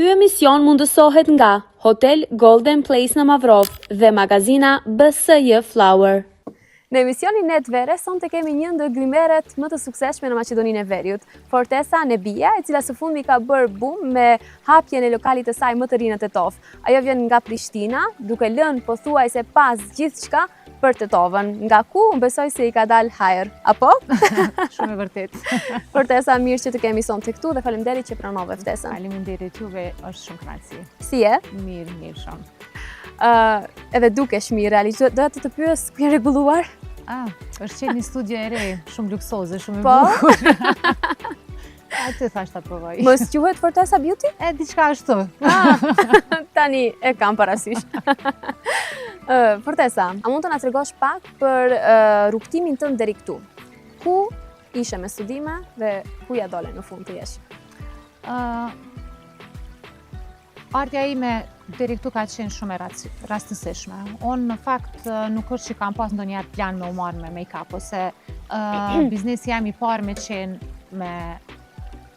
Ky emision mundësohet nga Hotel Golden Place në Mavrov dhe magazina BSJ Flower. Në emisionin Net Vere, sonte kemi një ndër grimeret më të suksesshme në Maqedoninë e Veriut, Fortesa Nebia, e cila së fundmi ka bërë boom me hapjen e lokalit të saj më të ri në Tetov. Ajo vjen nga Prishtina, duke lënë pothuajse pas gjithçka për Tetovën, nga ku besoj se i ka dalë hajër, apo? Shumë e vërtet. Fortesa, mirë që të kemi sonte këtu dhe faleminderit që pranove ftesën. Faleminderit juve, është shumë kënaqësi. Si je? Mirë shumë. Edhe dukesh mirë, realisht do të pyes ku je rregulluar? Është qenë një studio e re, shumë luksoze, shumë e bukur. Aty thash ta provoj. Mos quhet Fortesa Beauty? Diçka ashtu. Tani e kam parasysh. Fortesa, a mund të na tregosh pak për rrugtimin tënd deri këtu? Ku ishe me studime dhe ku ja dole në fund të jesh? Ardha ime deri këtu ka qenë shumë e rastësishme. Unë në fakt nuk është që kam pas ndonjëherë plan me u marrë me make-up, ose biznesi jam i parë me qenë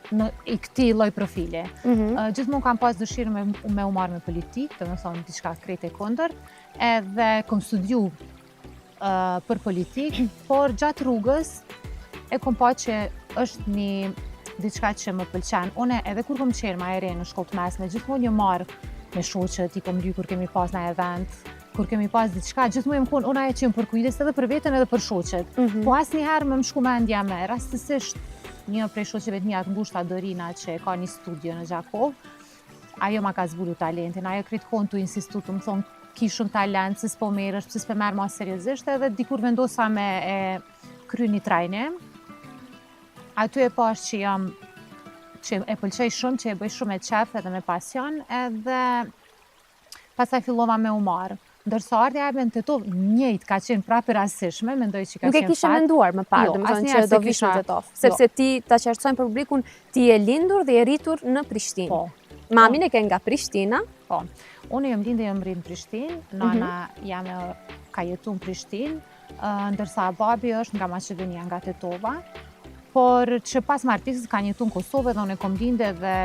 në i këtij lloj profili. Gjithmonë kam pas dëshirë me u marrë me politikë, domethënë diçka krejt e kundërt, edhe kam studiu për politikë, por gjatë rrugës e kom pa që është një diçka që më pëlqen. Unë edhe kur kom qenë më e re në shkollë të mesme, gjithmonë jam marrë me shoqët, i kom lyp kur kemi pas një event, kur kemi pas diçka, gjithmonë jam qenë unë ajo që më përkujdes edhe për veten edhe për shoqët. Po asnjëherë më shku mendja me rastësisht një prej shoqeve të mia të ngushta, Dorina, që ka një studio në Gjakov. Ajo ma ka zbulu talentin, ajo krejt kohën tu insistu të më thonë ki shumë talent, se s'po merresh, pse s'pe merr më seriozisht, edhe dikur vendosa me kry një trajnim. Aty e pash që e pëlqej shumë, që e bëj shumë me qef edhe me pasion, edhe pastaj fillova me u marrë. Ndërsa ardha ime në Tetov njëjtë ka qenë prapë e rastësishme, mendoj që ka qenë fat. Nuk e kishe menduar më parë, domethënë që do vish në Tetov, sepse ti ta qartësojmë për publikun, ti je lindur dhe je rritur në Prishtinë. Po. Mamin e ke nga Prishtina? Po. Unë jam lindë e jam rritë në Prishtinë, nana jam ka jetu në Prishtinë, ndërsa babi është nga Maqedonia, nga Tetova. Por që pas marrëdhënies ka jetu në Kosovë dhe unë kom lindë dhe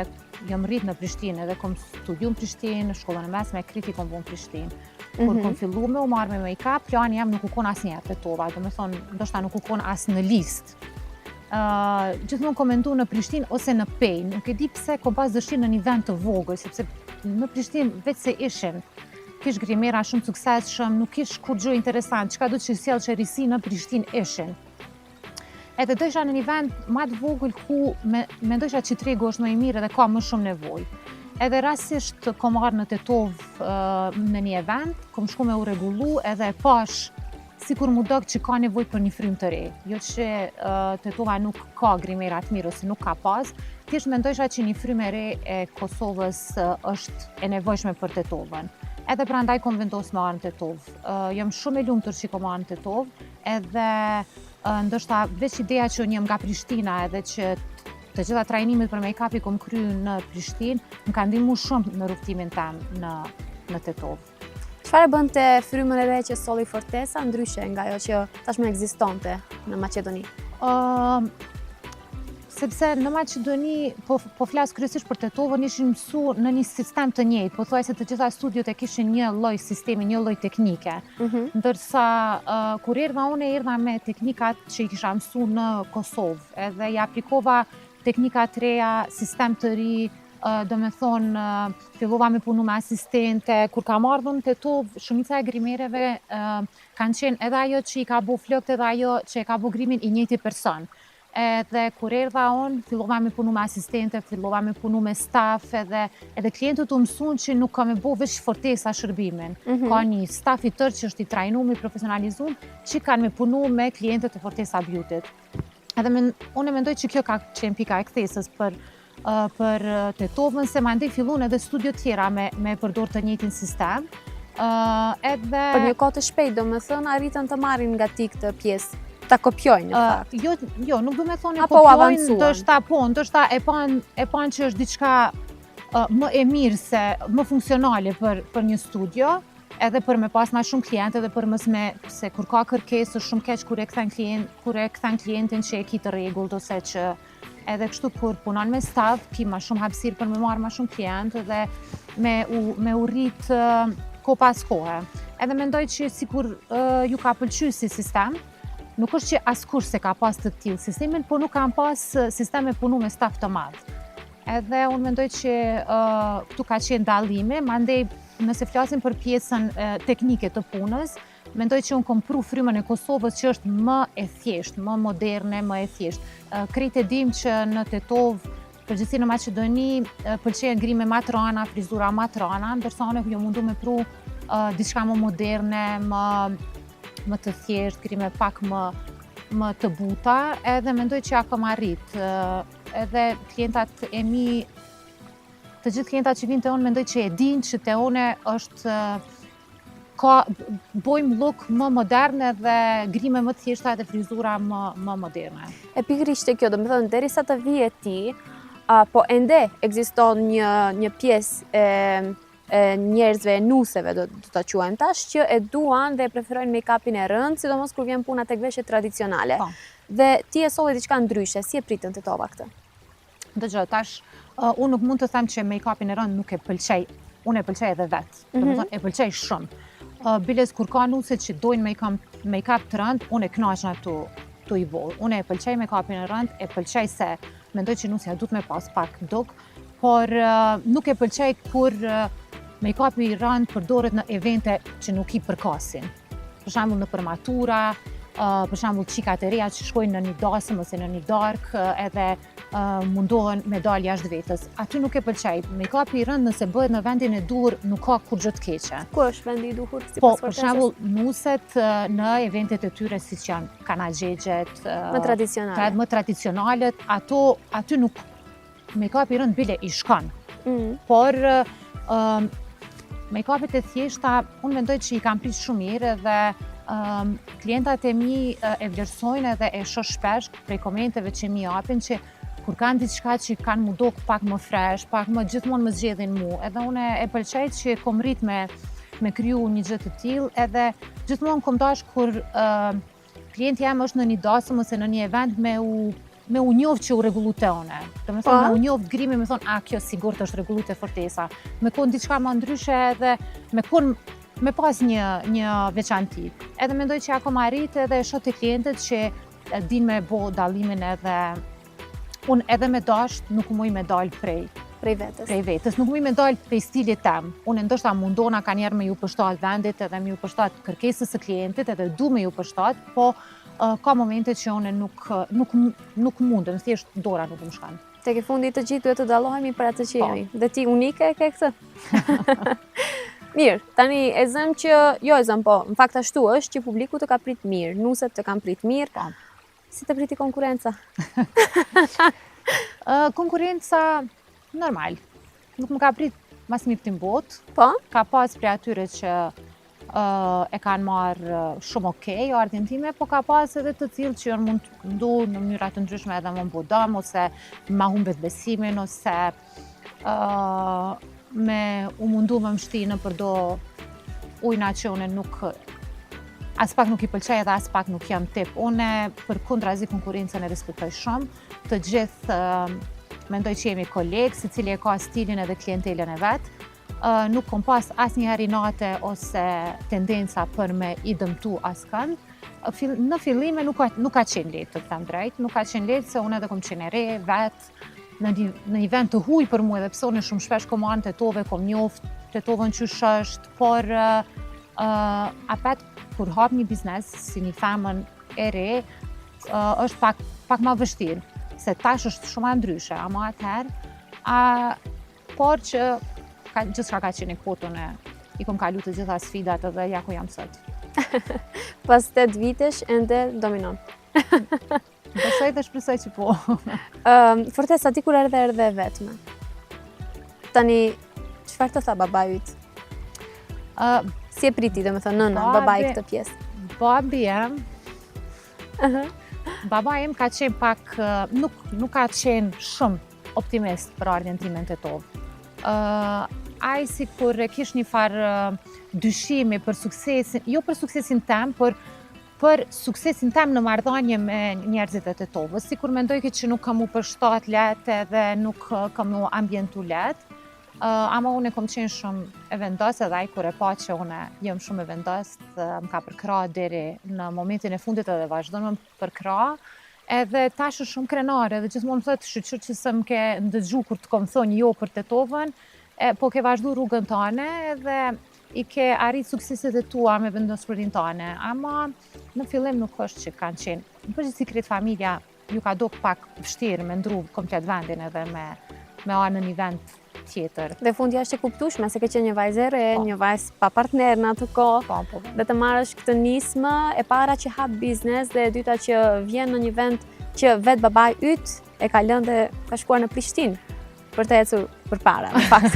jam rritë në Prishtinë, edhe kom studiu në Prishtinë, shkollën e mesme, kriti kom bu në Prishtinë. Kur kom fillu me u marrë me make-up, plani jam nuk u kon asnjëherë Tetova, domethënë ndoshta nuk u kon as në listë. Gjithmonë kom mendu në Prishtinë ose në Pejnë, nuk e di pse kom pas dëshirë në një vend të vogël, sepse në Prishtinë vetë se ishin, kish grimera shumë suksesshëm, nuk kish kur gjë interesant, çka do të sjell çerrisi në Prishtinë ishin. Edhe do isha në një vend më të vogël ku mendojsha që tregu është më i mirë dhe ka më shumë nevojë. Edhe rastësisht kom marrë në Tetov në një event, kom shku me u rregullu edhe e pash sikur mu dog që ka nevojë për një frymë të re. Jo që Tetova nuk ka grimera të mirë ose nuk ka pas, thjesht mendojsha që një frymë e re e Kosovës është e nevojshme për Tetovën. Edhe prandaj kom vendosur me marrë në Tetov. Jam shumë e lumtur që kom marrë në Tetov, edhe ndoshta veç ideja që unë jam nga Prishtina edhe që të gjitha trajnimet për make-up i kom kryer në Prishtinë, më ka ndihmuar shumë në rrugtimin tim në Tetov. Çfarë bënte frymën e re që solli Fortesa ndryshe nga ajo që tashmë ekzistonte në Maqedoni? Sepse në Maqedoni, po flas kryesisht për Tetovën, ishin mësuar në një sistem të njëjtë, pothuajse të gjitha studiot e kishin një lloj sistemi, një lloj teknike. Ndërsa kur erdha unë erdha me teknikat që i kisha mësuar në Kosovë, edhe i aplikova teknika të reja, sistem të ri, domethënë fillova me punu me asistente. Kur kam ardhur në Tetov, shumica e grimereve kanë qenë edhe ajo që i ka bu flokët, edhe ajo që e ka bu grimin i njëjti person. Edhe kur erdha unë, fillova me punu me asistente, fillova me punu me staf, edhe klientët u mësuan që nuk ka me bo veç Fortesa shërbimin. Ka një staf i tërë që është i trajnuar, i profesionalizuar, që kanë me punu me klientët e Fortesa Beauty. Edhe unë mendoj që kjo ka qenë pika e kthesës për Tetovën, se mandej fillun edhe studio tjera me përdor të njëjtin sistem. Për një kohë të shpejtë, domethënë arritën të marrin nga ti këtë pjesë, ta kopjojnë në fakt. Jo, nuk do me thonë e apo kopjojnë, ndoshta e pan që është diçka më e mirë se më funksionale për një studio, edhe për me pas ma shumë klientë, edhe për mësme se kur ka kërkesë është shumë keq kur e kthen klientin që e ki të rregullt ose që Edhe kështu kur punon me staf, ki ma shumë hapësirë për me marrë ma shumë klientë dhe me u rritë ko pas kohë. Edhe mendoj që sikur ju ka pëlqy si sistem, nuk është që askush se ka pas të tillë sistemin, por nuk kam pas sisteme punu me staf të madh. Edhe unë mendoj që këtu ka qenë dallime, mandej nëse flasim për pjesën teknike të punës, mendoj që unë kom pru frymën e Kosovës që është më e thjeshtë, më moderne, më e thjeshtë. Krejt e dim që në Tetov, përgjithësi në Maqedoni, pëlqejnë grime ma të rana, frizura ma të rana, ndërsa unë jo mundu me pru diçka më moderne, më të thjeshtë, grime pak më të buta, edhe mendoj që ja kom arrit. Edhe klientat e mi, të gjithë klientat që vinë të unë, mendoj që e din që të une është bojmë look më moderne dhe grime më të thjeshta dhe frizura më moderne. E pikërisht e kjo, do me thënë, derisa të vije ti, po ende ekziston një pjesë e njerëzve, nuseve, do të quajmë tash, që e duan dhe preferojnë make-upin e rëndë, sidomos kur vjen puna tek veshjet tradicionale. Dhe ti e solli diçka ndryshe, si e pritën Tetova këtë? Dëgjoj, tash, unë nuk mund të them që make-upin e rëndë nuk e pëlqej. Unë e pëlqej edhe vetë, e pëlqej shumë. Biles kur ka nuset që dojnë make-up të rëndë, unë e knaqna tu i volë. Unë e pëlqej make-upin e rëndë, e pëlqej se mendoj që nusja duhet me pas pak duk, por nuk e pëlqej kur make-upi i rëndë përdoret në evente që nuk i përkasin. Për shembull në përmatura, për shembull qikat e reja që shkojnë në një dasëm ose në një darkë edhe mundohen me dalë jashtë vetës. Aty nuk e pëlqej. Make-upi i rëndë nëse bëhet në vendin e duhur nuk ka kur gjë të keqe. Ku është vendi i duhur? Po, për shembull nuset në eventet e tyre siç janë kanaxhexhet, më tradicionalet, aty nuk make-upi i rëndë bile i shkon. Por make-upit e thjeshta, unë mendoj që i kam prit shumë mirë dhe klientat e mi e vlerësojnë edhe e shoh shpesh prej komenteve që mi japin që kur kanë diçka që kanë mu dok pak më fresh, pak më gjithmonë më zgjedhin mu. Edhe unë e pëlqej që kom rrit me kriju një gjë të tillë, edhe gjithmonë kom dash kur klienti jam është në një dasëm ose në një event me u njoft që u rregullu te one. Do me thonë, me u njoft grimi, me thonë, kjo sigurt është rregullu te Fortesa. Me kon diçka më ndryshe edhe me pas një veçanti. Edhe mendoj që ja kom arrit edhe shoh te klientët që din me bo dallimin edhe unë edhe me dasht nuk muj me dal prej vetës. Nuk muj me dal prej stilit tem. Unë ndoshta mundona ka njerë me ju përshtat vendit edhe me ju përshtat kërkesës së klientit edhe du me ju përshtat, po ka momente që unë nuk mundem, thjesht dora nuk më shkan. Tek e fundit të gjithë duhet të dallohemi për atë që jemi. Dhe ti unike e ke këtë? Mirë, tani e zëm që, jo e zëm po, në fakt ashtu është që publiku të ka prit mirë, nuset të kanë prit mirë. Si të priti konkurenca? Konkurenca, normal. Nuk më ka prit mas mirë të mbot. Po? Ka pas prej atyre që e kanë marrë shumë okej, ardhin time, po ka pas edhe të cilë që janë mund të ndu në mënyra të ndryshme edhe më mbodam, ose ma humbet besimin, ose u mundu më mshti në përdo ujna që une as pak nuk i pëlqej edhe as pak nuk jam tip. Une për kundrazi konkurencën e respektoj shumë. Të gjithë mendoj që jemi kolegë, si cili e ka stilin edhe klientelën e vetë. Nuk kom pas as një harinate ose tendenca për me i dëmtu askënd. Në fillime nuk ka qenë letë, të them drejt. Nuk ka qenë letë se unë edhe kom qenë e re, vetë, në një vend të huj për mu edhe pse unë shumë shpesh kom anë Tetove, kom njoft Tetovën qysh është, por apet kur hap një biznes si një femën e re, është pak ma vështirë, se tash është shumë ndryshe, ama atëherë, por që gjithçka ka qenë kotën i kom kalu të gjitha sfidat edhe ja ku jam sot. Pas 8 vitesh ende dominon. Besoj dhe shpresoj që po. Fortesa, ti kur erdhe vetme. Tani, çfarë të tha babait? Si e priti, do me thënë nëna, babai këtë pjesë? Babi jem, baba jem ka qenë pak, nuk ka qenë shumë optimist për ardhjen time në Tetovë. Ai si kur e kish një farë dyshimi për suksesin, jo për suksesin tem, për për suksesin tem në marrëdhënie me njerëzit e Tetovës. Sikur mendoj që nuk kam u përshtat lehtë edhe nuk kam u ambientu lehtë. Ama unë kom qenë shumë e vendos edhe ai kur e pa që unë jam shumë e vendos, më ka përkra deri në momentin e fundit edhe vazhdon më përkra. Edhe tash është shumë krenare dhe gjithmonë më thotë shqyr që s'm ke ndëgju kur të kom thonë jo për Tetovën, po ke vazhdu rrugën tane edhe i ke arrit sukseset e tua me vendospërinë tane. Ama në fillim nuk është që kanë qenë. Në përgjithësi krejt familja ju ka dok pak vështirë me ndru komplet vendin edhe me arë në një vend tjetër. Dhe fundi është e kuptueshme se ke qenë një vajzë e re, një vajzë pa partner në atë kohë. Dhe të marrësh këtë nismë, e para që hap biznes dhe e dyta që vjen në një vend që vetë babai yt e ka lënë dhe ka shkuar në Prishtinë për të ecur përpara, në fakt.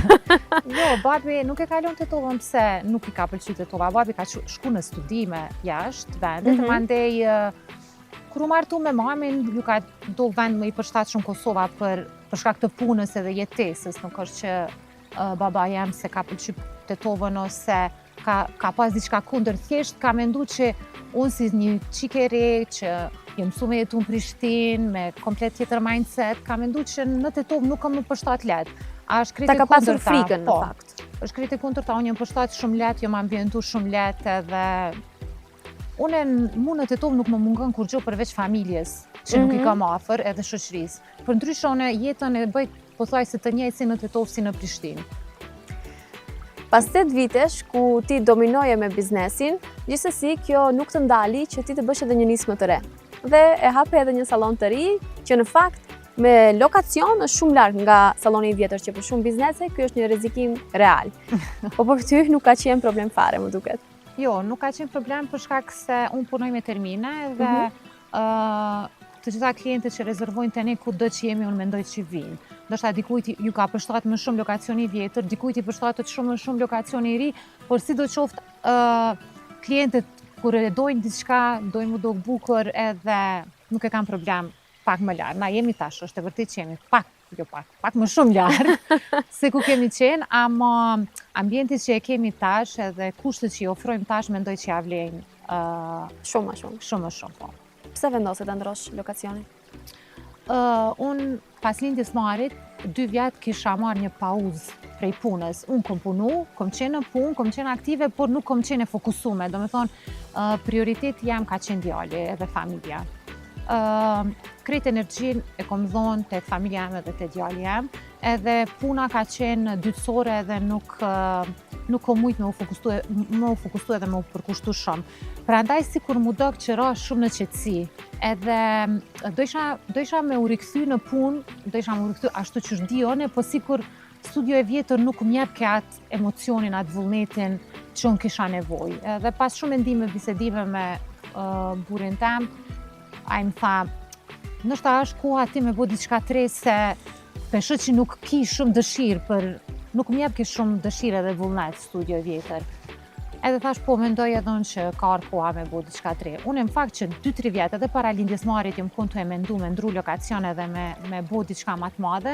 Jo, babi nuk e ka lënë Tetovën pse nuk i ka pëlqyer Tetova. Babi ka shku në studime jashtë vendit, mandej kur u martu me mamin, ju ka do vend më i përshtatshëm Kosova për shkak të punës edhe jetesës, nuk është që baba jam se ka pëlqyer Tetovën ose ka pas diçka kundër, thjesht ka mendu që unë si një qike re që jam mësu me jetu në Prishtinë, me komplet tjetër mindset, ka mendu që në Tetovë nuk kam më përshtat lehtë. Ta ka pasur frikën në fakt. Është krejt e kundërta, unë jam përshtat shumë lehtë, jam ambientu shumë lehtë edhe mu në Tetovë nuk më mungon kur gjë përveç familjes, që nuk i kam afër edhe shoqërisë. Për ndryshe unë jetën e bëj pothuajse të njëjtë si në Tetovë si në Prishtinë. Pas 8 vitesh ku ti dominoje me biznesin, gjithsesi kjo nuk të ndali që ti të bësh edhe një nismë të re. Dhe e hape edhe një salon të ri, që në fakt me lokacion është shumë larg nga saloni i vjetër, që për shumë biznese kjo është një rrezikim real. Po për ty nuk ka qenë problem fare, më duket. Jo, nuk ka qenë problem për shkak se unë punoj me termine dhe të gjitha klientët që rezervojnë të ne kudo që jemi unë mendoj që vinë. Ndoshta dikujt ju ka përshtat më shumë lokacioni i vjetër, dikujt i përshtatet shumë më shumë lokacioni i ri, por sidoqoftë klientët kur e dojnë diçka, dojnë mu dok bukur edhe nuk e kanë problem pak më larg. Na jemi tash, është e vërtetë që jemi pak më shumë larg se ku kemi qenë, ama ambienti që e kemi tash edhe kushtet që i ofrojmë tash mendoj që ja vlejnë shumë më shumë. Shumë më shumë, po. Pse vendose ta ndrosh lokacionin? Unë pas lindjes Marit, 2 vjet kisha marrë një pauzë prej punës. Unë kom punu, kom qenë në punë, kom qenë aktive, por nuk kom qenë e fokusume. Do me thonë, prioriteti jam ka qenë djali edhe familja. Krejt energjin e kom dhonë të familja jam edhe të djali jam, edhe puna ka qenë dytësore edhe nuk kom mujtë me u fokustu edhe me u përkushtu shumë. Prandaj si kur mu dok që ra shumë në qetësi, edhe do isha me u rikthy në punë, do isha me u rikthy ashtu që shdione, po si kur studio e vjetër nuk më jep ke atë emocionin, atë vullnetin që unë kisha nevoj. Dhe pas shumë mendime, bisedime me burin tem, ai më tha, nështë është koha ti me bo diçka tre se peshët që nuk ki shumë dëshirë për, nuk më jep ke shumë dëshirë edhe vullnet studio vjetër. Edhe thash po mendoj edhe unë që ka ardhur koha me bo diçka tre. Unë në fakt që 2-3 vjet edhe para lindjes Marit jam kontu e mendu me ndru lokacion edhe me bo diçka më të madhe,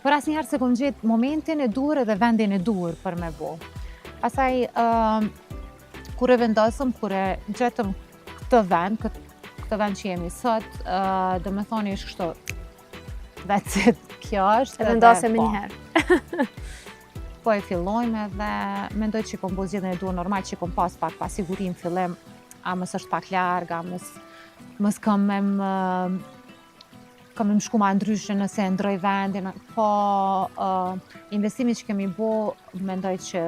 por asnjëherë se kom gjetë momentin e duhur edhe vendin e duhur për me bo. Pastaj kur e vendosëm, kur e gjetëm këtë vend që jemi sot, do me thoni është kështu, that's it, kjo është. E vendosem njëherë. Po e fillojmë edhe mendoj që kom bo zgjedhjen e duhur, normal që kom pas pak pasigurim fillim, a mës është pak larg, a mës kam më shku ma ndryshe nëse ndroj vendin, po investimi që kemi bo, mendoj që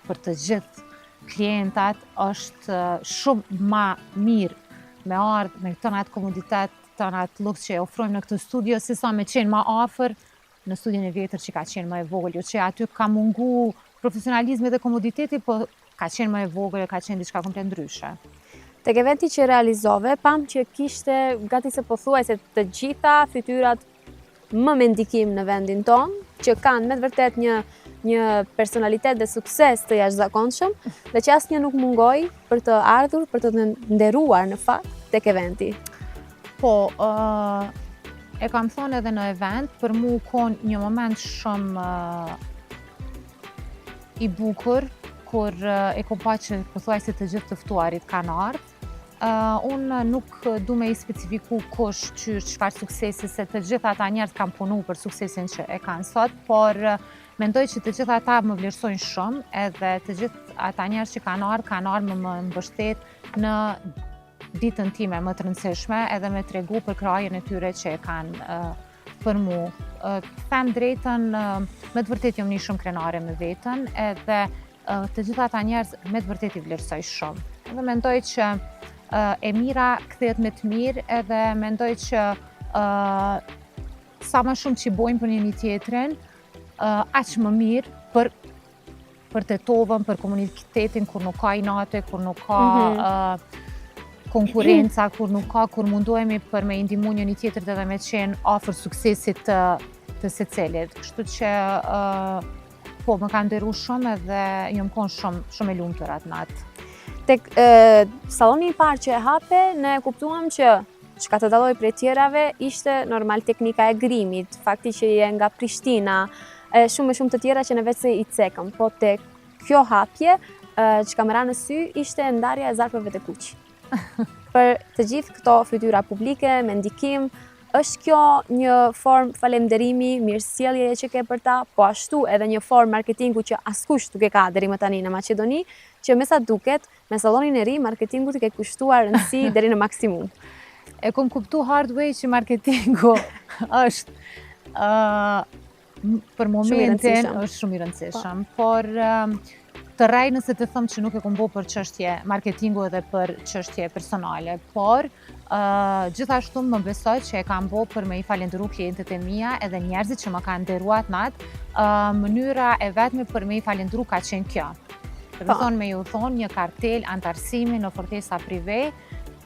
për të gjithë klientat është shumë ma mirë me ardhë, me të natë komoditet, të natë luks që e ofrojmë në këtë studio, si sa me qenë ma afer në studion e vjetër që ka qenë më e vogël, jo që aty ka mungu profesionalizmi dhe komoditeti, po ka qenë më e vogël e ka qenë diçka komplet ndryshe. Tek eventi që realizove, pam që kishte gati se pothuajse të gjitha fytyrat më me ndikim në vendin tonë, që kanë me të vërtet një personalitet dhe sukses të jashtëzakonshëm, dhe që asnjë nuk mungoj për të ardhur, për të nderuar në fakt tek eventi. Po, e kam thonë edhe në event, për mu konë një moment shumë i bukur, kur e kom pa që pothuajse të gjithë të ftuarit kanë ardhur, Unë nuk du me I specifiku kush çfarë suksesi, se të gjitha ata njerëz kanë punu për suksesin që e kanë sot, por mendoj që të gjitha ata më vlerësojnë shumë, edhe të gjithë ata njerëz që kanë ardhur me më mbështet në ditën time më të rëndësishme, edhe me tregu për krajen e tyre që e kanë për mu. Them drejtën, me të vërtet jam një shumë krenare me veten, edhe të gjitha ata njerëz me të vërtet I vlerësoj shumë. Edhe mendoj që e mira kthehet me të mirë, edhe mendoj që sa më shumë që bojmë për njëri tjetrin, aq më mirë për tetovën, për komunitetin, kur nuk ka inate, kur nuk ka konkurenca, kur mundohemi për me I ndihmu njëri tjetrit edhe me qenë afër suksesit të secilit. Kështu që po më ka nderu shumë edhe jam konë shumë e lumtur atë natë. Tek salloni I parë që e hape, ne kuptuam që çka të dalloj prej tjerave ishte normal teknika e grimit, fakti që je nga Prishtina, shumë të tjera që ne vetë se I cekëm, po tek kjo hapje, çka më ra në sy ishte ndarja e zarfeve të kuq. Për të gjithë këto fytyra publike, me ndikim, është kjo një formë falenderimi, mirësjellje që ke për ta, po ashtu edhe një formë marketingu që askush nuk e ka deri më tani në Maqedoni, që me sa duket, me sallonin e ri, marketingu të ke kushtuar rëndësi deri në maksimum. E kom kuptu hard way që marketingu është për momentin është shumë I rëndësishëm, por të rrej nëse të thëmë që nuk e kom bo për çështje marketingu edhe për çështje personale, por gjithashtu më besoj që e kam bo për me I falenderu klientët e mia edhe njerëzit që më kanë nderuar natë, mënyra e vetme për me I falenderu ka qenë kjo. Dhe thonë me ju thonë një kartel antarësimi në Fortesa Prive,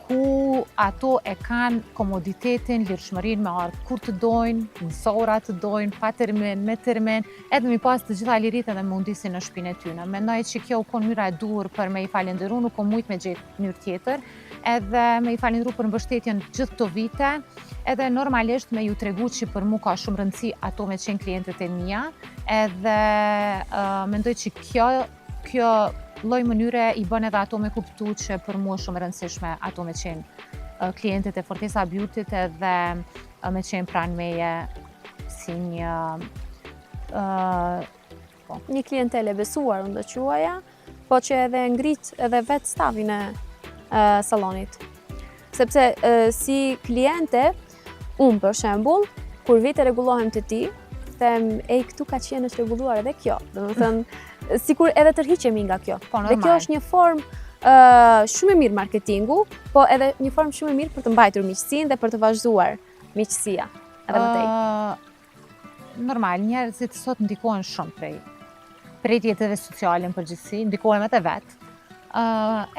ku ato e kanë komoditetin, lirshmërinë me ardhë kur të dojnë, në ora të dojnë, pa termin, me termin, edhe mi pas të gjitha liritë edhe mundisin në shpinë e tyne. Mendoj që kjo u konë mënyra e dur për me I falenderu, nuk kom mujt me gjetë mënyrë tjetër, edhe me I falenderu për mbështetjen gjithë këto vite, edhe normalisht me ju tregu që për mu ka shumë rëndësi ato me qenë klientët e mia, edhe mendoj që kjo lloj mënyre I bën edhe ato me kuptu që për mua shumë rëndësishme ato me qenë klientët e Fortesa Beautyt edhe me qenë pranë meje si një klientelë e besuar, unë do quaja, po që edhe ngrit edhe vetë stafin e sallonit. Sepse si kliente, unë për shembull, kur vite rregullohem te ti, them, këtu ka qenë është rregulluar edhe kjo. Domethënë, sikur edhe tërhiqemi nga kjo. Dhe kjo është një formë shumë e mirë marketingu, po edhe një formë shumë e mirë për të mbajtur miqësinë dhe për të vazhduar miqësia edhe më tej. Normal, njerëzit sot ndikohen shumë prej jetëve sociale në përgjithësi, ndikohen edhe vetë.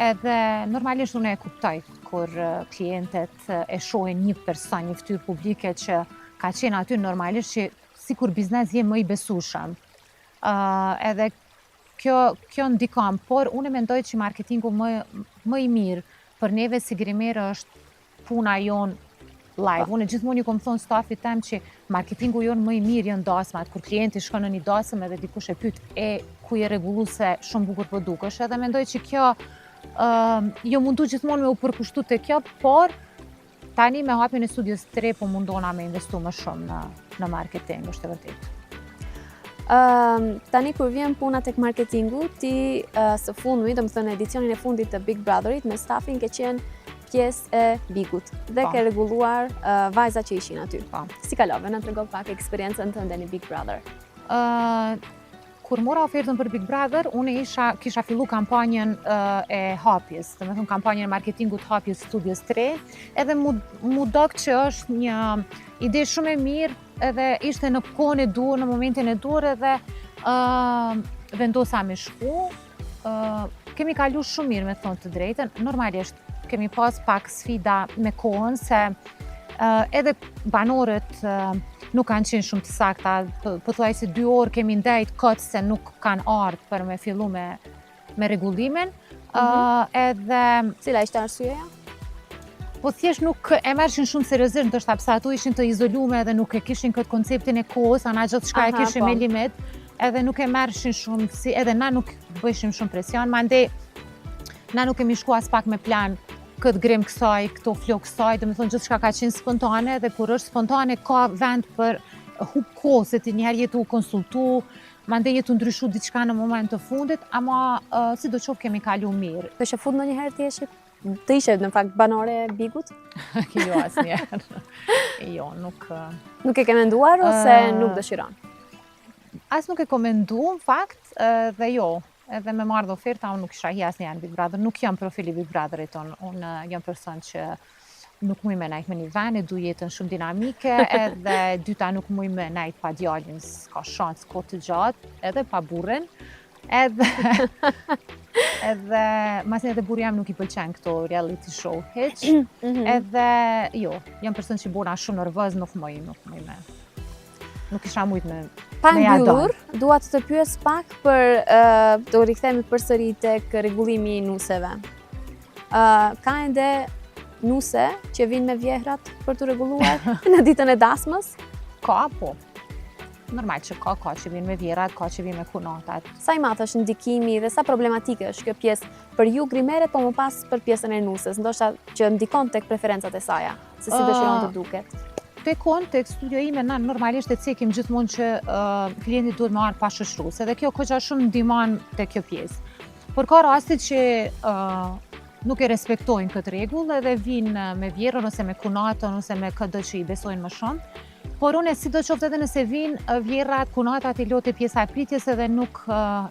Edhe normalisht unë e kuptoj kur klientët e shohin një person, një fytyrë publike që ka qenë aty normalisht që sikur biznes je më I besueshëm. Edhe kjo ndikon, por unë mendoj që marketingu më I mirë për neve si grimerë është puna jonë live. Unë gjithmonë ju kom thonë stafit tem që marketingu jonë më I mirë janë dasmat, kur klienti shkon në një dasëm edhe dikush e pyet ku je rregullu se shumë bukur po dukesh, edhe mendoj që kjo jo mundu gjithmonë me u përkushtu te kjo, por tani me hapjen e studios 3 po mundona me investu më shumë në marketing, është e vërtetë. Tani kur vjen puna tek marketingu, ti së fundmi, domethënë edicionin e fundit të Big Brotherit me stafin ke qenë pjesë e Bigut dhe ke rregulluar vajzat që ishin aty. Si kalove? Na trego pak eksperiencën tënde në Big Brother. Kur mora ofertën për Big Brother, unë kisha fillu kampanjën e hapjes, domethënë kampanjën e marketingut hapjes Studios 3, edhe mu dok që është një ide shumë e mirë, edhe ishte në kohën e dur, në momentin e dur, edhe vendosa me shku. Kemi kalu shumë mirë me thonë të drejtën, normalisht kemi pas pak sfida me kohën, se edhe banorët nuk kanë qenë shumë të sakta, pothuaj se 2 orë kemi ndajt këtë se nuk kanë ardhur për me fillu me rregullimin. Edhe cila ishte arsyeja? Po thjesht nuk e merrshin shumë seriozisht, ndoshta pse ato ishin të izoluar dhe nuk e kishin këtë konceptin e kohës, ana gjithçka e kishin me limit, edhe nuk e merrshin shumë, si edhe na nuk bëjshim shumë presion, mandej na nuk kemi shku as pak me plan këtë grim kësaj, këto flok kësaj, dhe me thonë gjithçka ka qenë spontane dhe kur është spontane ka vend për hub kohë se ti njëherë jetu u konsultu, mandej jetu ndryshu diçka në moment të fundit, ama si do qoftë kemi kalu mirë. Kështë fut në njëherë të ishe në fakt banore e Bigut? Jo, asnjëherë. Jo, nuk... Nuk e ke menduar ose nuk dëshiron? As nuk e komendu, në fakt, dhe jo. Edhe me marrë dhe oferta, unë nuk isha hi asnjëherë në Big Brother. Nuk jam profili Big Brotherit unë. Unë jam person që nuk muj me najt me një vend, du jetën shumë dinamike, edhe dyta nuk muj me najt pa djallin, s'ka shans kohë të gjatë, edhe pa burrin. Edhe masin edhe burri jam nuk i pëlqen këto reality show hiq. Edhe jo, jam person që bona shumë nervoz, nuk muj me. Nuk isha mujt me Pa mbyllur, dua të pyes pak për të rikthehemi përsëri tek rregullimi i nuseve. Ka ende nuse që vinë me vjehrat për të rregulluar në ditën e dasmës? Ka, po. Normal që ka që vinë me vjerat, ka që vinë me kunatat. Sa i madh është ndikimi dhe sa problematike është kjo pjesë për ju grimeret, po më pas për pjesën e nusës, ndoshta që ndikon tek preferencat e saja, se si dëshiron të duket? Te tek studio ime, na normalisht e cekim gjithmonë që klienti duhet me arë pa shoqërues, edhe kjo koqa shumë ndihmon te kjo pjesë. Por ka raste që nuk e respektojnë këtë rregull edhe vinë me vjerën ose me kunatën ose me këtë që i besojnë më shumë. Por unë sidoqoftë edhe nëse vinë vjerrat, kunatat i lote pjesa e pritjes edhe nuk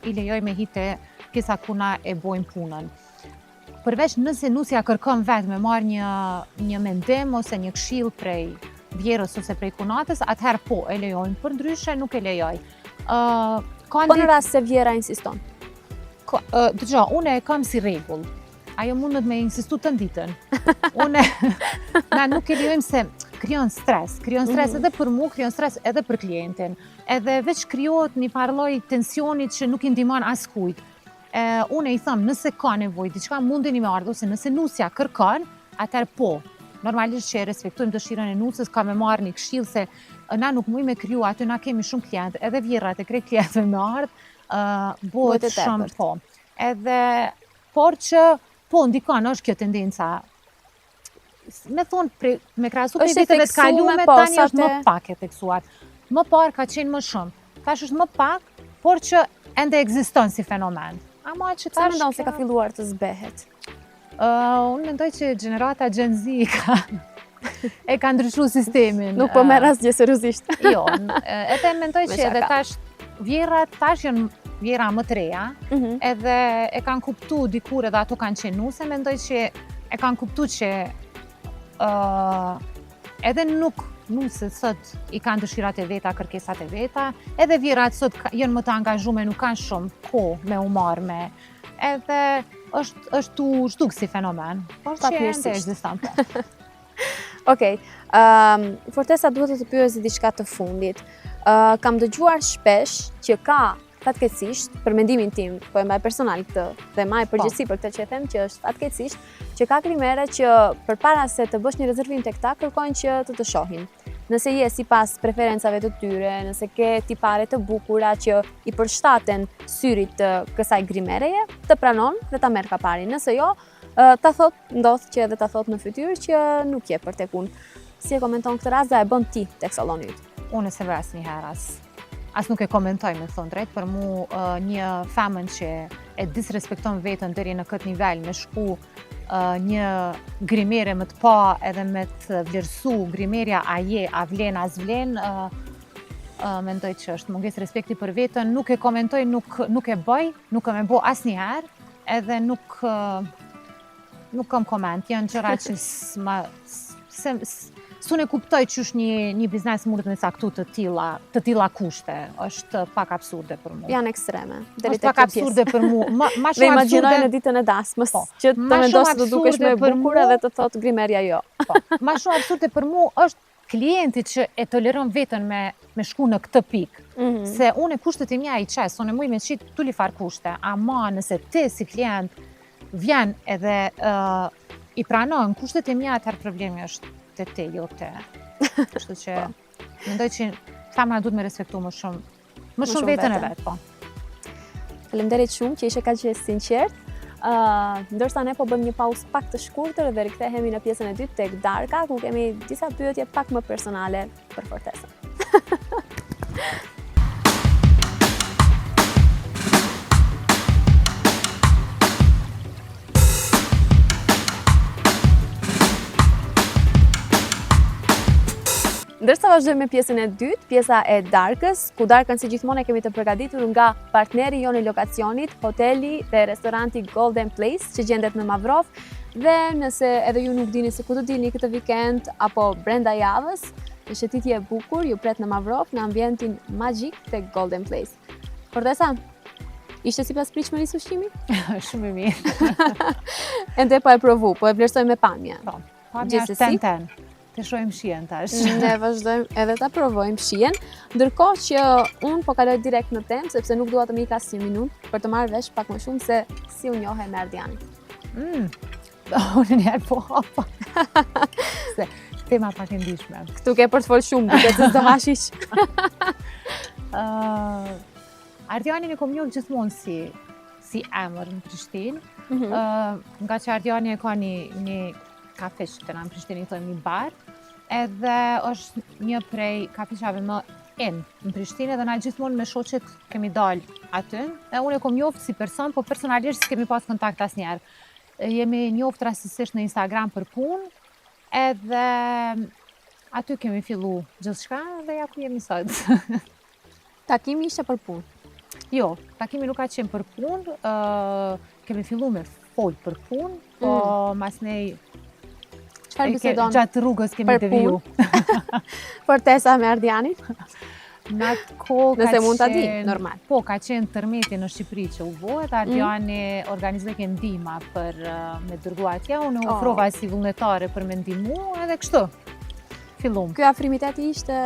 i lejoj me hite pjesa kuna e bojnë punën. Përveç nëse nusja kërkon vetë me marrë një mendim ose një këshill prej vjerës ose prej kunatës, atëherë po e lejojnë, për ndryshe nuk e lejoj. Po në rast se vjera insiston? Dëgjoj, unë e kam si rregull. Ajo mundet me insistu të ditën. Na nuk e lejojmë se krijon stres edhe për mu, krijon stres edhe për klientin. Edhe veç krijohet një farloj tensionit që nuk i ndihmon askujt. Unë i them, nëse ka nevojë diçka mundeni me ardhur, ose nëse nusja kërkon, atëherë po. Normalisht që e respektojmë dëshirën e nusës, ka me marrë një këshill se na nuk mujmë me kriju, aty na kemi shumë klientë, edhe vjerrat e krejt klientëve me ardh, bëhet shumë po. Edhe por që po ndikon është kjo tendenca. Me thonë, me krahasu prej viteve të kaluara, tani është më pak e theksuar. Më parë ka qenë më shumë. Tash është më pak, por që ende ekziston si fenomen. Ama që tash... Sa mendon se ka filluar të zbehet? Unë mendoj që gjenerata Gen Z e ka ndryshuar sistemin. Nuk po merr asgjë seriozisht. Jo, edhe mendoj që edhe tash vjerrat tash janë vjera më të reja, edhe e kanë kuptu dikur edhe ato kanë qenë nuse, mendoj që e kanë kuptu që edhe nuk nusët sot i kanë dëshirat e veta, kërkesat e veta, edhe vjerat sot janë më të angazhume, nuk kanë shumë kohë me u marrë me, edhe është u zhduk si fenomen, por që ende ekziston po. Okej, Fortesa duhet të pyes diçka të fundit. Kam dëgjuar shpesh që ka fatkeqësisht, për mendimin tim, po e mbaj personal këtë, dhe maj përgjithësi për këtë që e them që është fatkeqësisht, që ka grimere që përpara se të bësh një rezervim tek ta, kërkojnë që të shohin. Nëse je sipas preferencave të tyre, nëse ke tipare të bukura që i përshtaten syrit të kësaj grimereje, të pranon dhe ta merr kaparin. Nëse jo, ta thot, ndodh që edhe ta thot në fytyrë që nuk je për tek unë. Si e komenton këtë rast dhe e bën ti tek salloni yt? Unë se vras një herë as nuk e komentoj me thonë drejt, për mu një femën që e disrespekton vetën deri në këtë nivel me shku një grimere më të pa edhe me të vlerësu grimerja a je, a vlen, a zvlen, mendoj që është mungesë respekti për vetën, nuk e komentoj, nuk e bëj, nuk e me bo asnjëherë, edhe nuk kam koment, janë gjëra që s'unë e kuptoj që është një biznes mundet me caktu të tilla kushte, është pak absurde për mu. Janë ekstreme. Është pak absurde për mu. Dhe imagjinoj në ditën e dasmës, që të mendosh të dukesh me bukur edhe të thot grimerja jo. Ma shumë absurde për mu është klienti që e toleron vetën me shku në këtë pikë. Se unë kushtet e mia i qes, unë muj me qitë tulli far kushte, ama nëse ti si klient vjen edhe i pranon kushtet e mia, atëherë problemi është te te, jo te. Kështu që mendoj që femra duhet me respektu më shumë vetën e vet, po. Faleminderit shumë që ishe kaq sinqert. Ndërsa ne po bëjmë një pauzë pak të shkurtër dhe rikthehemi në pjesën e dytë tek Darka, ku kemi disa pyetje pak më personale për Fortesën. Ndërsa vazhdojmë me pjesën e dytë, pjesa e Darkës, ku Darkën si gjithmonë e kemi të përgatitur nga partneri jonë i lokacionit, hoteli dhe restoranti Golden Place, që gjendet në Mavrov, dhe nëse edhe ju nuk dini se ku të dilni këtë vikend apo brenda javës, në shëtitje e bukur, ju pret në Mavrov në ambientin magjik të Golden Place. Fortesa, ishte sipas pritshmërisë ushqimi? Shumë i mirë. Ende po e provu, po e vlerësoj me pamje. Po, pamja është ten. Të shojmë shien tash. Ne vazhdojmë edhe ta provojmë shien, ndërkohë që unë po kaloj direkt në temë, sepse nuk dua të më ik asnjë minutë për të marrë vesh pak më shumë se si u njohe me Ardianin. Unë njerë po hapa. Se tema pak e ndishme. Këtu ke për të folë shumë, duke të s'do hashish. Ardianin e kom njohë gjithmonë si emër në Prishtinë, nga që Ardiani e ka një kafe që të në Prishtinë i thojmë një bar, edhe është një prej kafeshave më në Prishtinë, edhe na gjithmonë me shoqet kemi dalë aty, dhe unë e kom njoftë si person, po personalisht s'kemi pas kontakt asnjëherë. Jemi njoftë rastësisht në Instagram për punë, edhe aty kemi fillu gjithçka dhe ja ku jemi sot. Takimi ishte për punë? Jo, takimi nuk ka qenë për punë, kemi fillu me fol për punë, po mas nej Çfarë bisedon gjatë rrugës kemi deviju. Fortesa me Ardianin? Në atë kohë nëse mund ta di, normal. Po, ka qenë tërmeti në Shqipëri që u bëhet, Ardiani organizoi një ndihmë për me dërgu atje, unë u ofrova si vullnetare për me ndihmu, edhe kështu. Fillum. Ky afrimiteti ishte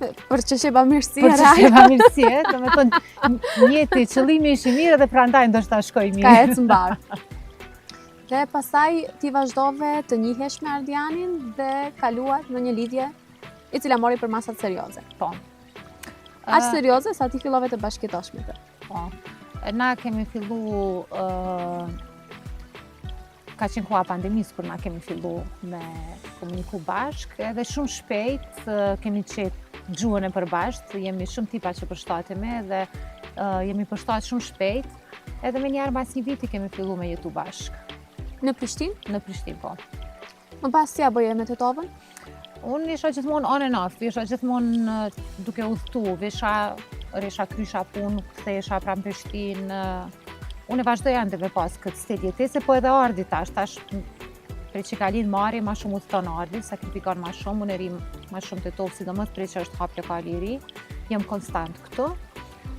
për që sheba mirësie. Për që sheba mirësie, do me thonë njeti, qëllimi ishi mirë dhe prandaj ndoshta shkoj mirë. Ka ecë mbar. Dhe pastaj ti vazhdove të njihesh me Ardianin dhe kaluat në një lidhje i cila mori për masat serioze. Po. Aq serioze sa ti fillove të bashkëjetosh me të. Po. Na kemi fillu ka qenë koha pandemisë kur na kemi fillu me komuniku bashk, edhe shumë shpejt kemi qetë gjuhën e përbashkët, jemi shumë tipa që përshtatemi dhe jemi përshtatë shumë shpejt, edhe me njerë mas një viti kemi fillu me jetu bashk. Në Prishtinë? Në Prishtinë, po. Më pas si ja bëje me Tetovën? Unë isha gjithmonë on and off, isha gjithmonë duke udhëtu, resha krysha punë, kthehesha pranë Prishtinë. Unë e vazhdoj ende me pas këtë stil jetese, po edhe ardi tash prej që ka lind Mari, ma shumë udhëton ardi, sakrifikon ma shumë, unë e rim ma shumë Tetovë, sidomos prej që është hap lokali i ri, jam konstant këtu.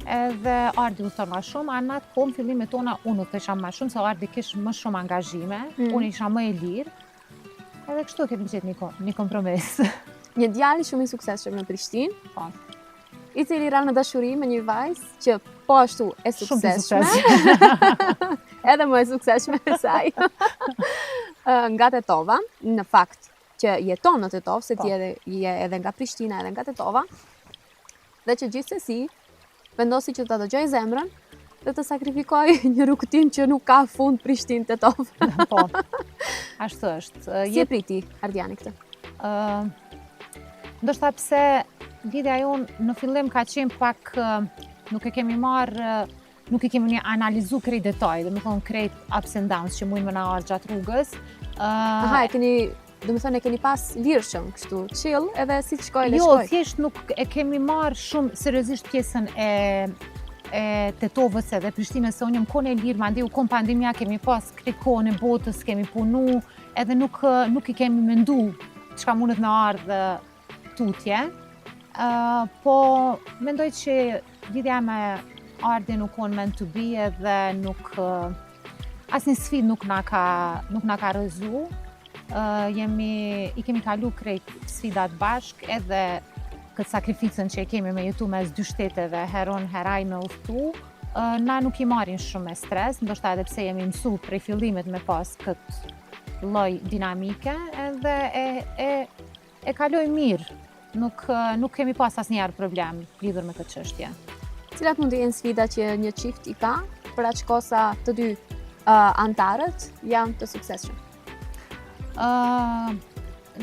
Edhe ardi udhëton ma shumë, anat kom fillimet tona unë udhëtesha ma shumë, se ardi kish më shumë angazhime, unë isha më e lirë, edhe kështu kemi gjetë një kompromis. Një djalë shumë i suksesshëm në Prishtinë, Po. I cili ra në dashuri me një vajzë që po ashtu e suksesshme, edhe më e suksesshme se saj, nga Tetova, në fakt që jeton në Tetovë, se ti je edhe nga Prishtina, edhe nga Tetova, dhe që gjithsesi vendosi që ta dëgjoj zemrën dhe të sakrifikoj një rrugëtim që nuk ka fund Prishtinë-Tetovë. Po, ashtu është. Si e priti Ardiani këtë? Ndoshta pse lidhja jonë në fillim ka qenë pak, nuk e kemi një analizu krejt detaj, dhe me thonë krejt ups and downs që mujnë më na ardhë gjatë rrugës. Aha, e keni pas lirshëm, kështu, chill, edhe si të shkoj, Jo, thjesht nuk e kemi marrë shumë seriozisht pjesën e Tetovës edhe Prishtinës, se unë jam kohën e lirë, mandej u kom pandemia, kemi pas krejt kohën e botës, kemi punu, edhe nuk i kemi mendu çka mundet me ardhë tutje. Po mendoj që lidhja me Ardi nuk on meant to be, edhe asnjë sfidë nuk na ka rrëzu. I kemi kalu krejt sfidat bashk, edhe këtë sakrificën që e kemi me jetu mes dy shteteve, heron heraj me udhëtu, na nuk i marrin shumë me stres, ndoshta edhe pse jemi mësu prej fillimit me pas këtë lloj dinamike, edhe e kaloj mirë. Nuk kemi pas asnjëherë problem lidhur me këtë çështje. Cilat mund të jenë sfida që një çift i ka, për aq kohë sa të dy antarët janë të suksesshëm?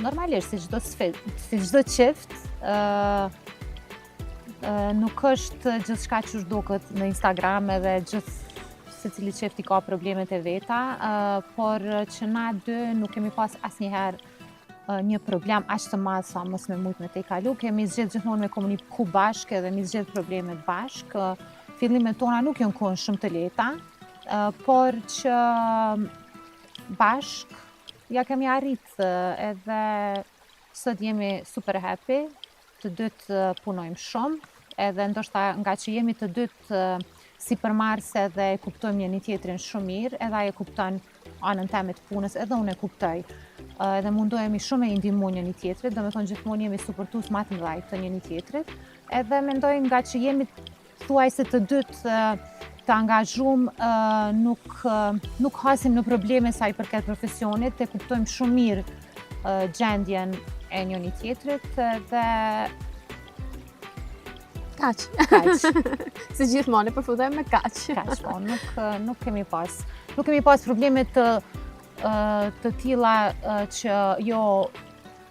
Normalisht, si çdo çift, nuk është gjithçka që duket në Instagram edhe secili çift i ka problemet e veta, por që na dy nuk kemi pas asnjëherë një problem aq të madh sa mos me mujt me te kalu. Kemi zgjedhur gjithmonë me komuniku bashkë edhe mi zgjedh problemet bashkë. Fillimet tona nuk janë qenë shumë të lehta, por që bashkë ja kemi arrit edhe sot jemi super happy, të dytë punojmë shumë, edhe ndoshta nga që jemi të dytë sipërmarrëse dhe e kuptojmë njëri tjetrin shumë mirë, edhe ai e kupton anën time të punës, edhe unë e kuptoj. Edhe mundohemi shumë e ndihmu njëri tjetrit, domethënë gjithmonë jemi supportues më të mëdhej të njëri tjetrit, edhe mendoj nga që jemi thuajse të dytë të angazhuam, nuk hasim në probleme sa i përket profesionit, e kuptojmë shumë mirë gjendjen e njëri tjetrit dhe Kaq. Si gjithmonë e përfundojmë me kaq. Kaq, po, nuk kemi pas probleme të tilla që jo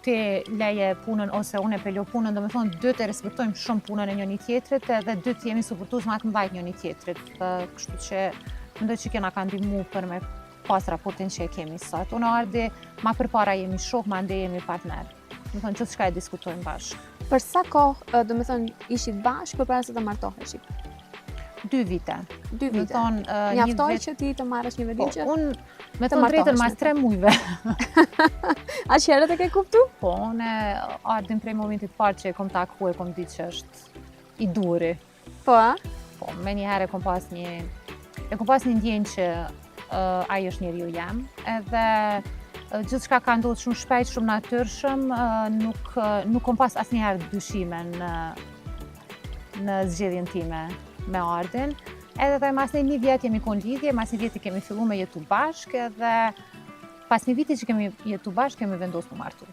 ti leje punën ose unë e pelo punën, domethënë dytë e respektojmë shumë punën e njëri tjetrit edhe dytë jemi supportues më të mëdhej njëri tjetrit. Kështu që mendoj që kena ka ndihmu për me pas raportin që e kemi sot. Unë Ardi ma përpara jemi shok, mandej jemi partner. Domethënë gjithçka e diskutojmë bashkë. Për sa kohë, domethënë, ishit bashkë përpara se të martoheshit? 2 vite. 2 vite. Domethënë, Mjaftoi që ti të marrësh një vendim që unë me të drejtën mas 3 muajve. Aq herët e ke kuptu? Po, unë Ardin prej momentit parë që e kom taku e kom ditë që është i duri. Po, a? Po, me njëherë e kom pas një ndjenjë që ai është njeriu jam, edhe gjithçka ka ndodhur shumë shpejt, shumë natyrshëm, nuk kom pas asnjëherë dyshime në zgjedhjen time me Ardin. Edhe dhe mas një vjet jemi kon lidhje, mas një vjeti kemi fillu me jetu bashkë, edhe pas një viti që kemi jetu bashkë, kemi vendosur me martu.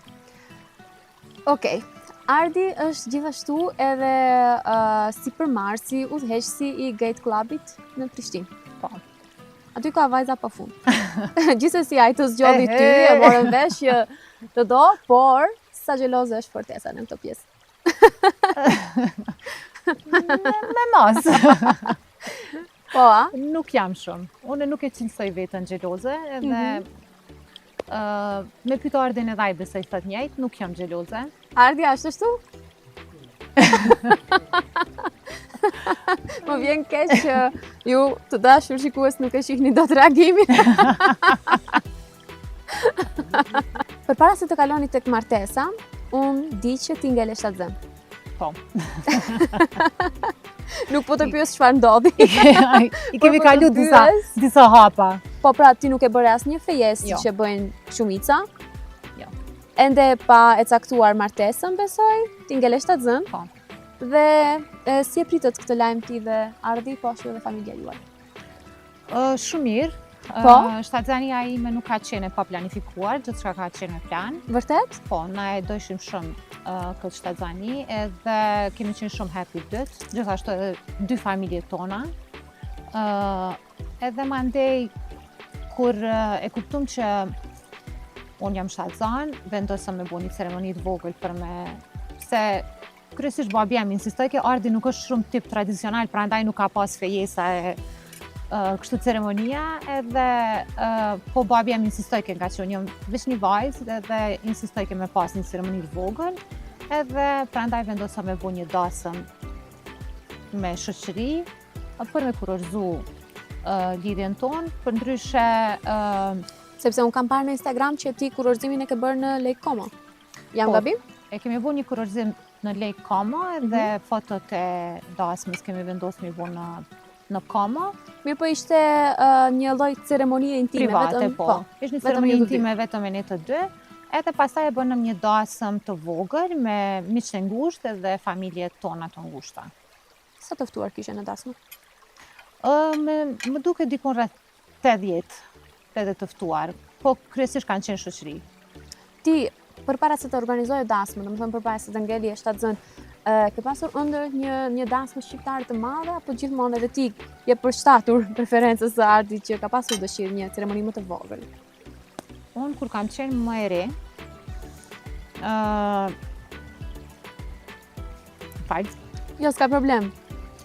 Okej. Ardi është gjithashtu edhe sipërmarrësi, udhëheqësi i Gate Clubit në Prishtinë. Po. Aty ka vajza pa fund. Gjithsesi ai të zgjodhi ty, e morën vesh që të do, por sa xheloze është Fortesa në këtë pjesë. Me mos. Po, a? Nuk jam shumë. Unë nuk e cilësoj veten xheloze, edhe me pyet Ardin edhe ai besoj thot njëjtë, nuk jam xheloze. Ardi është ashtu? Më vjen keq që ju të dashur shikues nuk e shihni dot reagimin. Përpara se të kaloni tek martesa, unë di që ti ngele shtatzën. Po. Nuk po të pyes çfarë ndodhi. I kemi kalu disa hapa. Po pra ti nuk e bëre asnjë fejesë Jo. që bëjnë shumica. Jo. Ende pa e caktuar martesën, besoj, ti ngele shtatzën. Po. Dhe si e pritët këtë lajm ti dhe Ardi, po ashtu edhe familja juaj? Shumë mirë. Po? Shtatzania ime nuk ka qenë e pa planifikuar, gjithçka ka qenë me plan. Vërtet? Po, na e dojshim shumë këtë shtatzani, edhe kemi qenë shumë happy dytë, gjithashtu edhe 2 familjet tona. Edhe mandej, kur e kuptum që unë jam shtatzan, vendosëm me bo një ceremoni të vogël për me... Se kryesisht babi jam insistoj që Ardi nuk është shumë tip tradicional, prandaj nuk ka pas fejesa e kështu ceremonia, edhe po babi jam insistoj që nga që unë jam veç një vajzë, edhe insistoj që me pas një ceremoni të vogël, edhe prandaj vendosëm me bo një dasëm me shoqëri, për me kurorzu lidhjen tonë, për ndryshe... Sepse unë kam parë në Instagram që ti kurorzimin e ke bërë në Lake Como. Jam Po. gabim? E kemi bu një kurorzim në Lake Como, edhe fotot e dasmës kemi vendosur mi bu në Como. Mirë po ishte një lloj ceremonie intime, Private, vetëm, po. Ishte një vetëm ceremoni ju të dy. intime vetëm me ne të dy. Edhe pastaj e bënëm një dasëm të vogël me miq të ngushtë dhe familjet tona të ngushta. Sa të ftuar kishe në dasmë? Më duke dikon rreth 80 të ftuar, po kryesisht kanë qenë shoqëri. Ti, përpara se të organizojë dasmën, domethënë përpara se të ngelje shtatzën, Ke pasur ëndër një dasmë shqiptare të madhe, apo gjithmonë edhe ti je përshtatur preferencës së Ardit që ka pasur dëshirë një ceremoni më të vogël? Unë kur kam qenë më e re, falë, Jo, s'ka problem.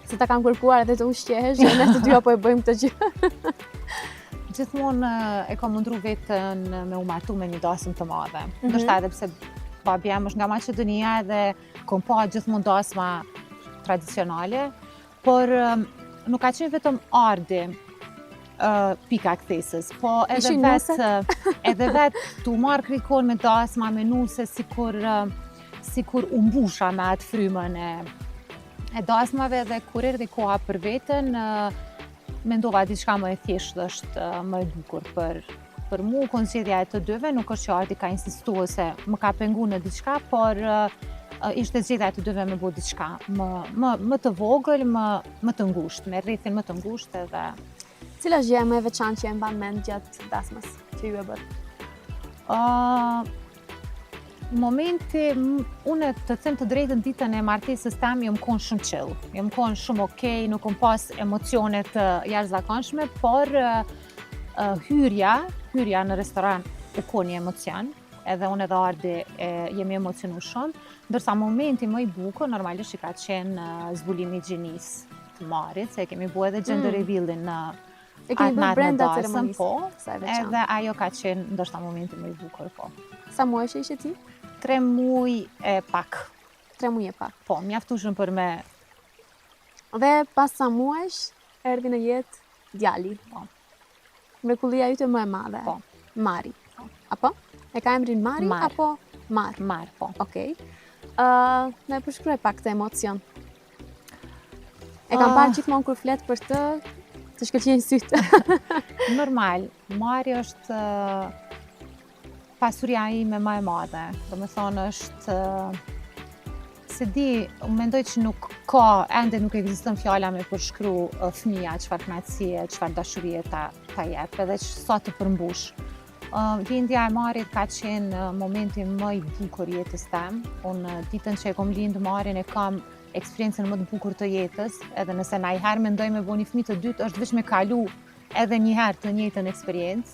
Se ta kam kërkuar edhe të ushqehesh, dhe ne të dy apo e bëjmë këtë gjë. gjithmonë e kam mundru vetën me u martu me një dasmë të madhe. Ndoshta edhe pse babi jam është nga Maqedonia dhe kom pa gjithmonë dasma tradicionale, por nuk ka qenë vetëm Ardi pika kthesës, po edhe vetë tu marrë krikon me dasma, me nuse sikur u mbusha me atë frymën e dasmave dhe kur erdhi koha për veten, mendova diçka më e thjeshtë është më e bukur për mu. Konsilja e të dyve nuk është që Ardi ka insistuar se më ka pengu në diçka, por ishte zgjedhja e të dyve me bëu diçka më të vogël, më të ngushtë, me rrethin më të ngushtë edhe. Cila është gjëja më e veçantë që e mban mend gjatë dasmës që ju e bët? Momenti, unë të them të drejtën ditën e martesës tem jam konë shumë chill, jam konë shumë okej, nuk kom pas emocionet jashtëzakonshme, por hyrja në restoran u konë një emocion, edhe unë edhe Ardi jemi emocionu shumë, ndërsa momenti më i bukur normalisht i ka qenë zbulimi i gjinisë të Marit, se kemi bu edhe gender reveal-in në E keni bërë brenda ceremonisë? Po, Sa e veçantë. edhe ajo ka qenë ndoshta momenti më i bukur, po. Sa muajsh ishe ti? 3 muaj e pak. 3 muaj e pak. Po, mjaftueshëm për me. Dhe pas sa muajsh, erdhi në jetë djali. Po. Mrekullia yte më e madhe. Po. Mari. Apo? E ka emrin Mari Mar. apo Mar? Mar, po. Okej. Me përshkruaj pak këtë emocion. E kam parë gjithmonë kur flet për të shkëlqejnë sytë. Normal, Mari është pasuria ime më e madhe. Domethënë është se di, mendoj që ende nuk ekziston fjala me përshkru fëmia, çfarë kënaqësie, çfarë dashurie ta jep, edhe sa të përmbush. Lindja e Marit ka qenë momenti më i bukur i jetës tem. Unë ditën që e kom lindë Marin e kam eksperiencën më të bukur të jetës, edhe nëse na i herë mendoj me bo një fëmijë të dytë, është veç me kalu edhe një herë të njëjtën eksperiencë.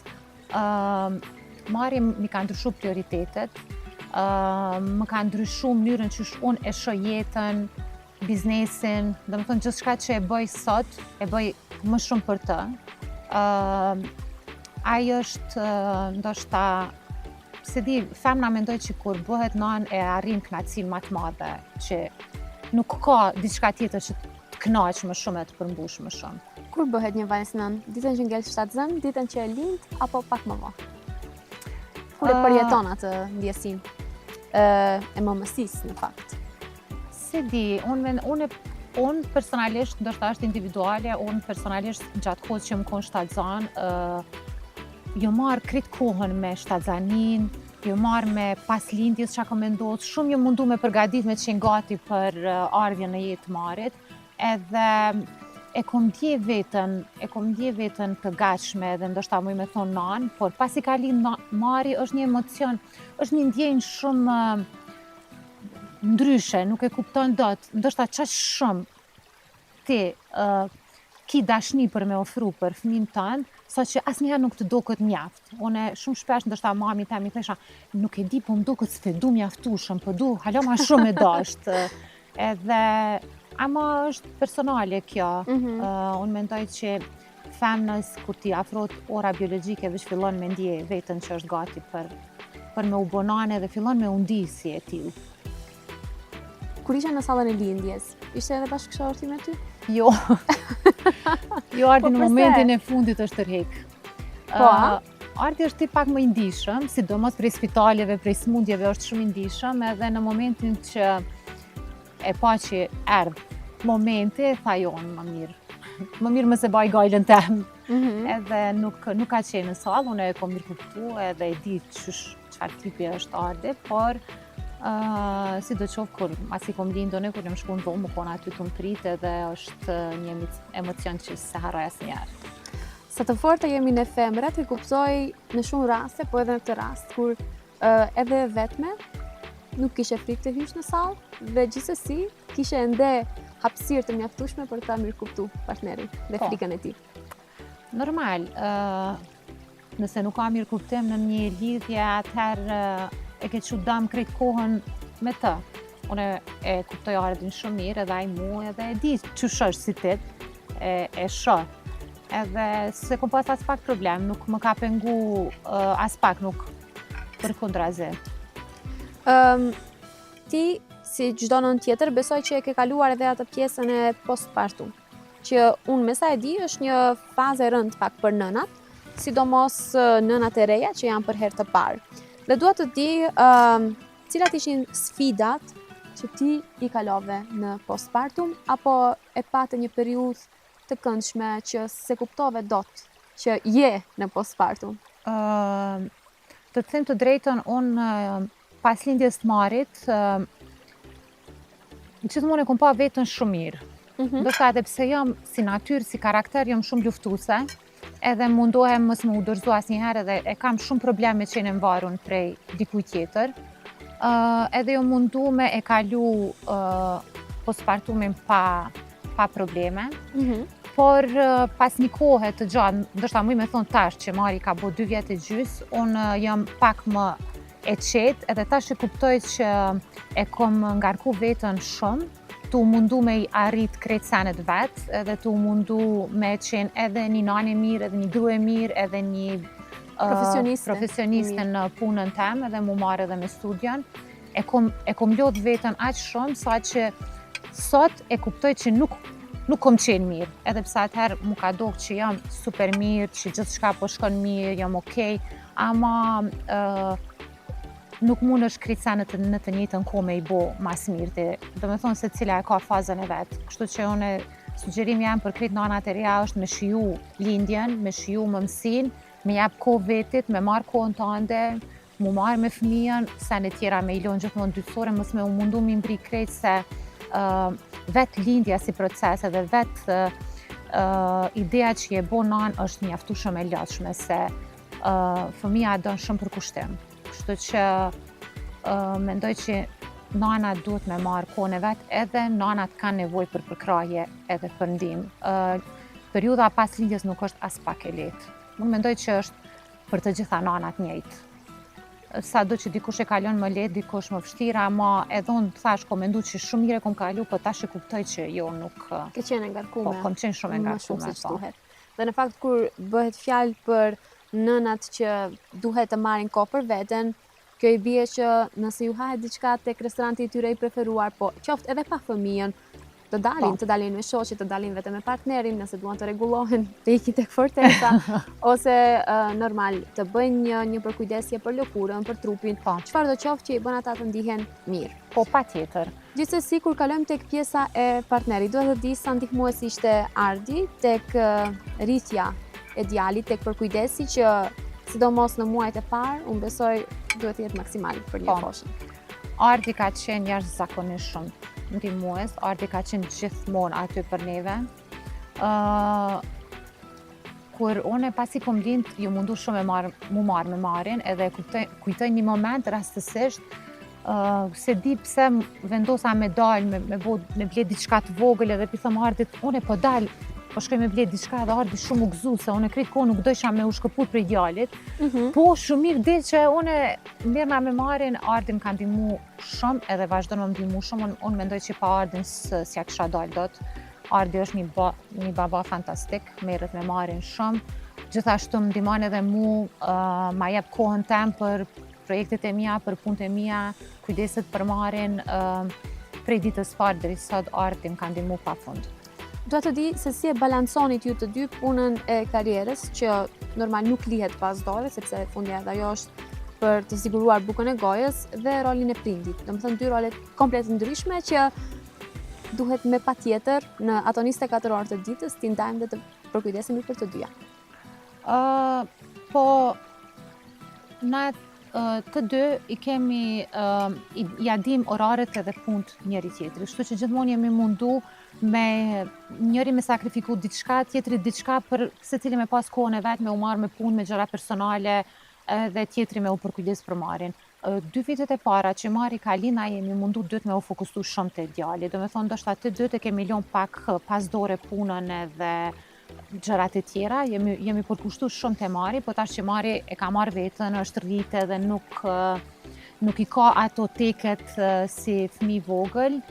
Mari mi ka ndryshu prioritetet, më ka ndryshu mënyrën që unë e shoh jetën, biznesin, dhe më thonë gjithçka që e bëj sot, e bëj më shumë për të. Ai është ndoshta, se di, femna mendoj që kur bëhet nan e arrin kënaqësinë më të madhe, që nuk ka diçka tjetër që të kënaq më shumë e të përmbush më shumë. Kur bëhet një vajzë nën? Ditën që ngel shtatzën, ditën që e lind, apo pak më vonë? Kur e përjeton atë ndjesinë e mëmësisë në fakt? Se di, unë personalisht, ndoshta është individuale, unë personalisht gjatë kohës që më konë shtatzan, jo marrë krejt kohën me shtatzanin, jo marrë me pas lindjes çka kam ndodhur, shumë jo mundu me përgatit me qenë gati për ardhjen në jetë Marit, edhe e kom ndje veten të gatshme edhe ndoshta muj me thonë nan, por pasi ka lind Mari është një emocion, është një ndjenjë shumë ndryshe, nuk e kupton dot, ndoshta çaq shumë ti ki dashni për me ofru për fëmin tënd, sa që asnjëherë nuk të duket mjaft. Unë shumë shpesh ndoshta mami tem i thesha, nuk e di, po më duket s'e du mjaftueshëm, po du hala ma shumë e dasht. Edhe ama është personale kjo. Unë mendoj që femnës kur ti afrohet ora biologjike veç fillon me ndje veten që është gati për me u bonane dhe fillon me u ndi si e tillë. Kur isha në sallën e lindjes, ishte edhe bashkëshorti me ty? Jo. Jo, Ardi në momentin e fundit është tërheq. Po, Ardi është tip pak më i ndishëm, sidomos prej spitaleve, prej smundjeve është shumë i ndishëm, edhe në momentin që e pa që erdhë momenti, tha jonë më mirë. Më mirë më se baj gajlën tem. Edhe nuk ka qenë në sallë, unë e kom mirë kuptu edhe e di çfarë tipi është Ardi, por si do qoftë kur masi kom lindone, kur jam shku në dhomë, më kona aty të më prit edhe është një emocion që se harroj asnjëherë. Sa të forta jemi ne femrat, e kuptoj në shumë raste, po edhe në këtë rast, kur edhe vetme, nuk kishe frikë të hysh në sallë dhe gjithsesi kishe ende hapësirë të mjaftueshme për ta mirëkuptuar partnerin dhe frikën e tij. Normal, nëse nuk ka mirëkuptim në një lidhje, atëherë e ke që dam krejt kohën me të. Unë e kuptoj Ardin shumë mirë, edhe ai mu, edhe e di ç'është si ti, e shoh. Edhe se kom pas as pak problem, nuk më ka pengu as pak, nuk përkundrazi. Ti, si çdo nën tjetër, besoj që e ke kaluar edhe atë pjesën e postpartum, që unë me sa e di është një fazë e rëndë pak për nënat, sidomos nënat e reja që janë për herë të parë. Dhe dua të di cilat ishin sfidat që ti i kalove në postpartum, apo e patë një periudhë të këndshme që se kuptove dot që je në postpartum? Të them të drejtën, unë pas lindjes të Marit, gjithmonë e kom pa veten shumë mirë. Ndoshta edhe pse jam si natyrë, si karakter, jam shumë luftuese, edhe mundohem mos më u dorëzo asnjëherë, edhe e kam shumë probleme që qenë varur prej dikujt tjetër. Edhe jo mundu me e kalu postpartumin pa probleme. Por pas një kohë të gjatë, ndoshta muj me thonë tash që Mari ka bo 2 vjet e gjys, unë jam pak më e qetë, edhe tash e kuptoj që e kom ngarku veten shumë, tu mundu me i arrit krejt senet vetë, edhe tu mundu me qenë edhe një nanë e mirë, edhe një gru e mirë, edhe një profesioniste në punën tem, edhe mu marrë edhe me studion. E kom lodh veten aq shumë, sa që sot e kuptoj që nuk kom qenë mirë, edhe pse atëherë mu ka dogë që jam super mirë, që gjithçka po shkon mirë, jam okej, ama nuk mund është krejt senet në të njëjtën kohë me i bo mas mirë, do me thonë se cila e ka fazën e vetë. Kështu që unë sugjerimi jam për krejt nanat e reja është me shiju lindjen, me shiju mëmsin, me jap kohë vetit, me marrë kohën tënde, mu marrë me fëmijën, senet tjera me i lonë gjithmonë dytësore, mos me u mundu mi mbri krejt se vetë lindja si proces edhe vetë ideja që je bo nanë është mjaftueshëm e lodhshme, se fëmija don shumë përkushtim. Kështu që mendoj që nanat duhet me marrë kohën e vetë, edhe nanat kanë nevojë për përkrahje edhe për ndihmë. Periudha pas lindjes nuk është as pak e lehtë. Unë mendoj që është për të gjitha nanat njëjtë. Sa do që dikush e kalon më lehtë, dikush më vështirë, ama edhe unë thash kom mendu që shumë mire kom kalu, po tash e kuptoj që jo nuk... Ke qenë e ngarkume. Po, kom qenë shumë e ngarkume. Më shumë se ç'duhet. Dhe në fakt kur bëhet fjalë për nënat që duhet të marrin kohë për veten, kjo i bie që nëse ju hahet diçka tek restoranti i tyre i preferuar, po qoftë edhe pa fëmijën, të dalin me shoqe, të dalin vetëm me partnerin, nëse duan të rregullohen, të ikin tek fortesa, ose normal të bëjnë një përkujdesje për lëkurën, për trupin, çfarë do qoftë që i bën ata të ndihen mirë. Po, patjetër. Gjithsesi, kur kalojmë tek pjesa e partnerit, duhet të di sa ndihmues ishte Ardi tek rritja e djalit, tek përkujdesi që sidomos në muajt e parë, unë besoj duhet të jetë maksimal për një foshë. Ardi ka qenë jashtëzakonisht shumë ndihmues, Ardi ka qenë gjithmonë aty për neve. Kur unë pasi kom lind, ju mundu shumë mu marrë me Marin, edhe kujtoj një moment rastësisht, se di pse vendosa me dalë, me ble diçka të vogël, edhe pi thëm Ardit, unë po dalë, po shkoj me ble diçka, edhe Ardi shumë u gëzu, se unë krejt kohë nuk dojsha me u shkëput prej djalit. Po shumë mirë di që unë mirëna me Marin, Ardi më ka ndihmu shumë, edhe vazhdon më ndihmu shumë, unë mendoj që pa Ardin s'ja kisha dalë dot. Ardi është një baba fantastik, merret me Marin shumë. Gjithashtu më ndihmon edhe mu, ma jep kohën tem për projektet e mia, për punët e mia, kujdeset për Marin, prej ditës parë deri sot Ardi më ka ndihmu pafund. Dua të di se si e balanconit ju të dy punën e karrierës, që normal nuk lihet pas dore, sepse fundja edhe ajo është për të siguruar bukën e gojës, dhe rolin e prindit. Domethënë 2 role komplet ndryshme që duhet me patjetër në ato 24 orë të ditës t'i ndajmë dhe të përkujdesemi për të dyja. Po, na të dy i kemi, ja dim oraret edhe punët njëri tjetri, kështu që gjithmonë jemi mundu me njëri me sakrifiku diçka, tjetri diçka për secili me pas kohën e vet, me u marrë me punë, me gjëra personale, dhe tjetri me u përkujdes për Marin. 2 vitet e para që Mari ka lind, na jemi mundu dytë me u fokusu shumë te djali. Do me thonë, ndoshta të dytë e kemi lënë pak pas dore punën edhe gjërat e tjera, jemi përkushtu shumë te Mari, po tash që Mari e ka marrë veten, është rritë dhe nuk i ka ato teket si fëmijë vogël,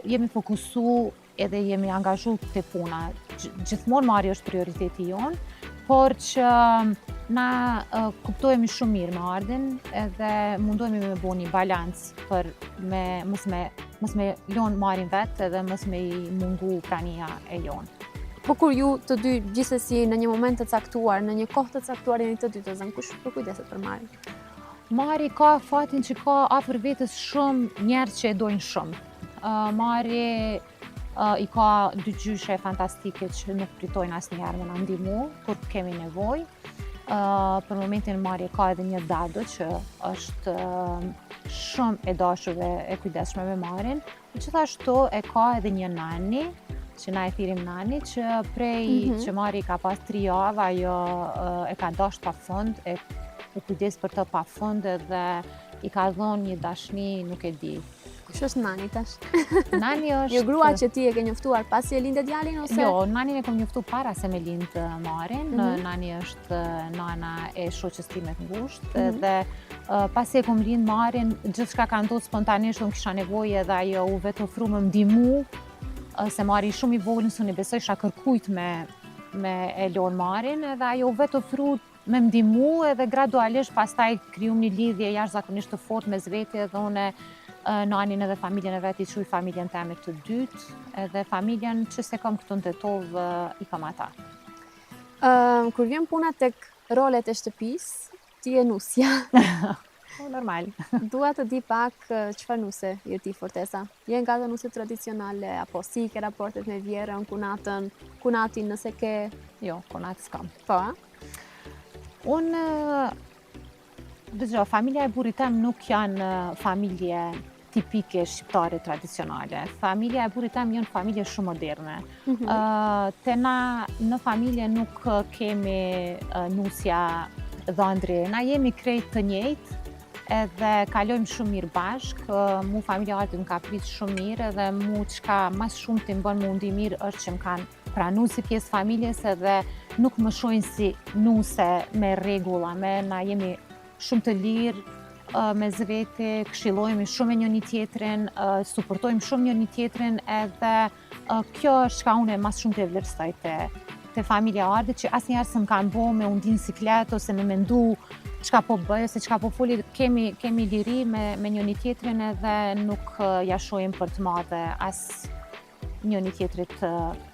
jemi fokusu edhe jemi angazhu te puna. Gjithmonë Mari është prioriteti jonë, por që na kuptojemi shumë mirë me Ardin edhe mundohemi me bo një balans për mos me lënë Marin vetë edhe mos me i mungu prania e jonë. Po kur ju të dy gjithsesi në një moment të caktuar, në një kohë të caktuar jeni të dy të zënë, kush përkujdeset për Marin? Mari ka fatin që ka afër vetës shumë njerëz që e dojnë shumë. Mari i ka dy gjyshe fantastike që nuk pritojnë asnjëherë me na ndihmu kur kemi nevojë. Për momentin Mari ka edhe një dado që është shumë e dashur dhe e kujdesshme me Marin. Gjithashtu e ka edhe një nani, që na e thirim nani, që prej që Mari ka pas 3 javë, ajo e ka dashur pafund, u kujdes për të pafund edhe i ka dhënë një dashni, nuk e di. Kush është nani tash? Nani është Një grua që ti e ke njoftuar pasi e linde djalin ose? Jo, nanin e kam njoftu para se me lind Marin. Nani është nana e shoqës time të ngushtë dhe pasi e kom lind Marin, gjithçka ka ndodhur spontanisht, unë kisha nevojë edhe ajo u vetë ofru me ndihmu, se Mari shumë i vogël, s'unë besoj isha kërkujt me e lon Marin edhe ajo u vetë ofru me ndihmu edhe gradualisht pastaj krijum një lidhje jashtëzakonisht të fortë mes vete edhe unë nanin edhe familjen e vet i quj familjen teme të dytë, edhe familjen që se kam këtu në Tetov i kam ata. Kur vjen puna tek rolet e shtëpisë, ti je nusja. Po, normal. Dua të di pak çfarë nuse je ti Fortesa. Je nga ato nuse tradicionale apo si ke raportet me vjerën, kunatën, kunatin nëse ke? Jo, kunat s'kam. Po, Unë dëgjoj, familja e burrit tem nuk janë familje tipike shqiptare tradicionale. Familja e burrit tem janë familje shumë moderne. Te na në familje nuk kemi nusja dhëndri, na jemi krejt të njëjtë edhe kalojmë shumë mirë bashkë. Mu familja Ardit më ka prit shumë mirë edhe mu çka mas shumë të më bën mu ndi mirë është që më kanë pranu si pjesë familjes edhe nuk më shohin si nuse me rregulla, na jemi shumë të lirë, me zvete, këshillojmë shumë me njëri tjetrin, suportojmë shumë njëri tjetrin edhe kjo është çka unë mas shumë të vlerësoj te familja Ardit, që asnjëherë s'm kanë bo me u ndin siklet ose me mendu çka po bëj ose çka po foli, kemi liri me njëri tjetrin edhe nuk ja shohim për të madhe as njëri tjetrit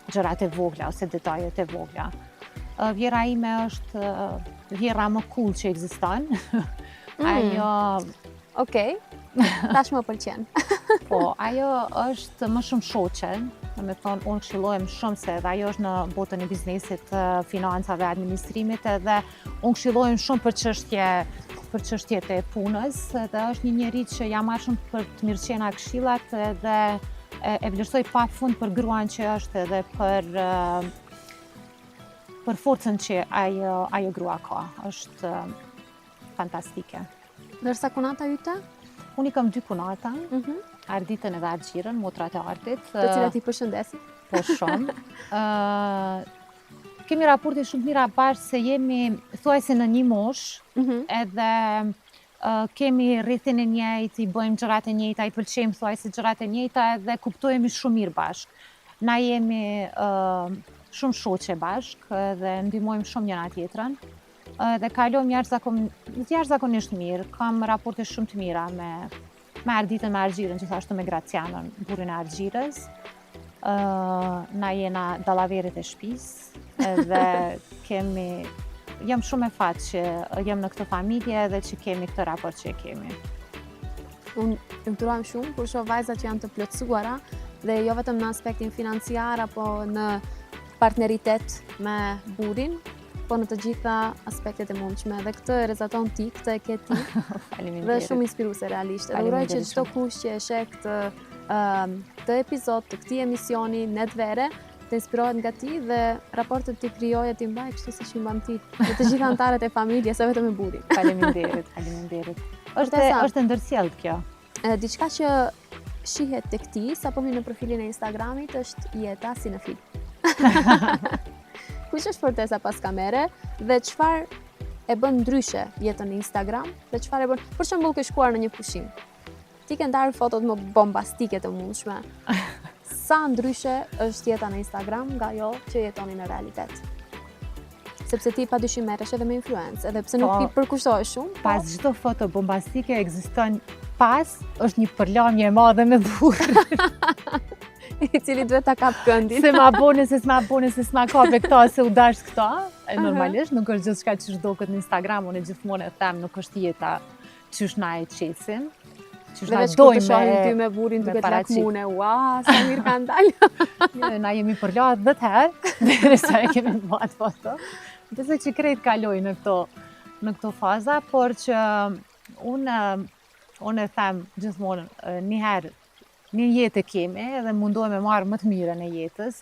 gjërat e vogla ose detajet e vogla. Vjera ime është vjera më cool që ekziston. Ajo Okej. Tash më pëlqen. Po, ajo është më shumë shoqe, do me thonë, unë këshillohem shumë se edhe ajo është në botën e biznesit, financave, administrimit edhe unë këshillohem shumë për çështjet e punës edhe është një njerëz që jam marrë shumë për të mirëqena këshillat edhe e vlerësoj pafund për gruan që është edhe për forcën që ajo grua ka. Është fantastike. Ndërsa kunata yte? Unë i kam 2 kunata, Arditën edhe Argjirën, motrat e Ardit. Të cilat i përshëndesim. Po shumë. Kemi raporte shumë mira bashkë se jemi thuajse në një moshë, edhe kemi rrethin e njëjtë, i bëjmë gjërat e njëjta, i pëlqejmë thuajse gjërat e njëjta edhe kuptojemi shumë mirë bashkë. Na jemi shumë shoqe bashkë dhe ndihmojmë shumë njëra tjetrën. Dhe kalojmë jashtëzakonisht mirë. Kam raporte shumë të mira me Arditën, me Argjirën, gjithashtu me Gracianën, burrin e Argjirës. Na jena dallaverit e shtëpisë dhe jam shumë e fat që jam në këtë familje dhe që kemi këtë raport që kemi. Unë imturohem shumë kur shoh vajza që janë të plotësuara dhe jo vetëm në aspektin financiar apo në partneritet me burrin, po në të gjitha aspektet e mundshme. Dhe këtë e rezaton ti, këtë e ke ti. Dhe shumë inspiruese realisht. Dhe uroj që çdo kush që e sheh këtë epizod të këtij emisioni Net Vere të inspirohet nga ti dhe raportet ti krijoje ti mbaj kështu siç i mban ti. Dhe të gjithë anëtarët e familjes, sa vetëm me burrin. Faleminderit. Është e ndërsjellët kjo. Diçka që shihet tek ti, sa po hyn në profilin e Instagramit, është jeta sinefil. Kush është Fortesa pas kamere dhe çfarë e bën ndryshe jetën në Instagram dhe çfarë e bën, për shembull, ke shkuar në një pushim. Ti ke ndarë fotot më bombastike të mundshme. Sa ndryshe është jeta në Instagram nga ajo që jetoni në realitet? Sepse ti padyshim merresh edhe me influencë, edhe pse nuk i përkushtohesh shumë. Pas çdo foto bombastike ekziston është një përlamje e madhe me burr. I cili duhet ta kap këndin. Se ma bone, se s'ma kape këta, se u dash këta. E normalisht, nuk është gjithçka që shdoket në Instagram, unë gjithmonë e them, nuk është jeta qysh na e qesim. Qysh na dojmë me ty me burrin duke të lakmune. Ua, sa mirë kanë dalë. Na jemi përlat 10 herë, derisa e kemi bërë foto. Besoj që krejt kaloj në këto faza, por që unë e them gjithmonë një jetë kemi edhe mundohem me marrë më të mirën e jetës.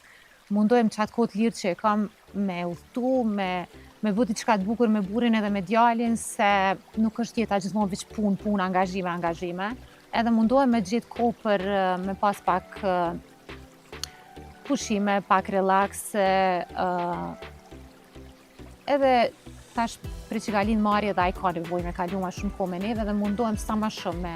Mundohem qatë kohë të lirë që e kam me udhëtu, me bëti diçka të bukur me burrin edhe me djalin, se nuk është jeta gjithmonë veç punë, angazhime. Edhe mundohem me gjetë kohë për me pas pak pushime, pak relakse, edhe tash për që ka lind Mari edhe ai ka nevojë me kalu ma shumë kohë me neve dhe mundohem sa ma shumë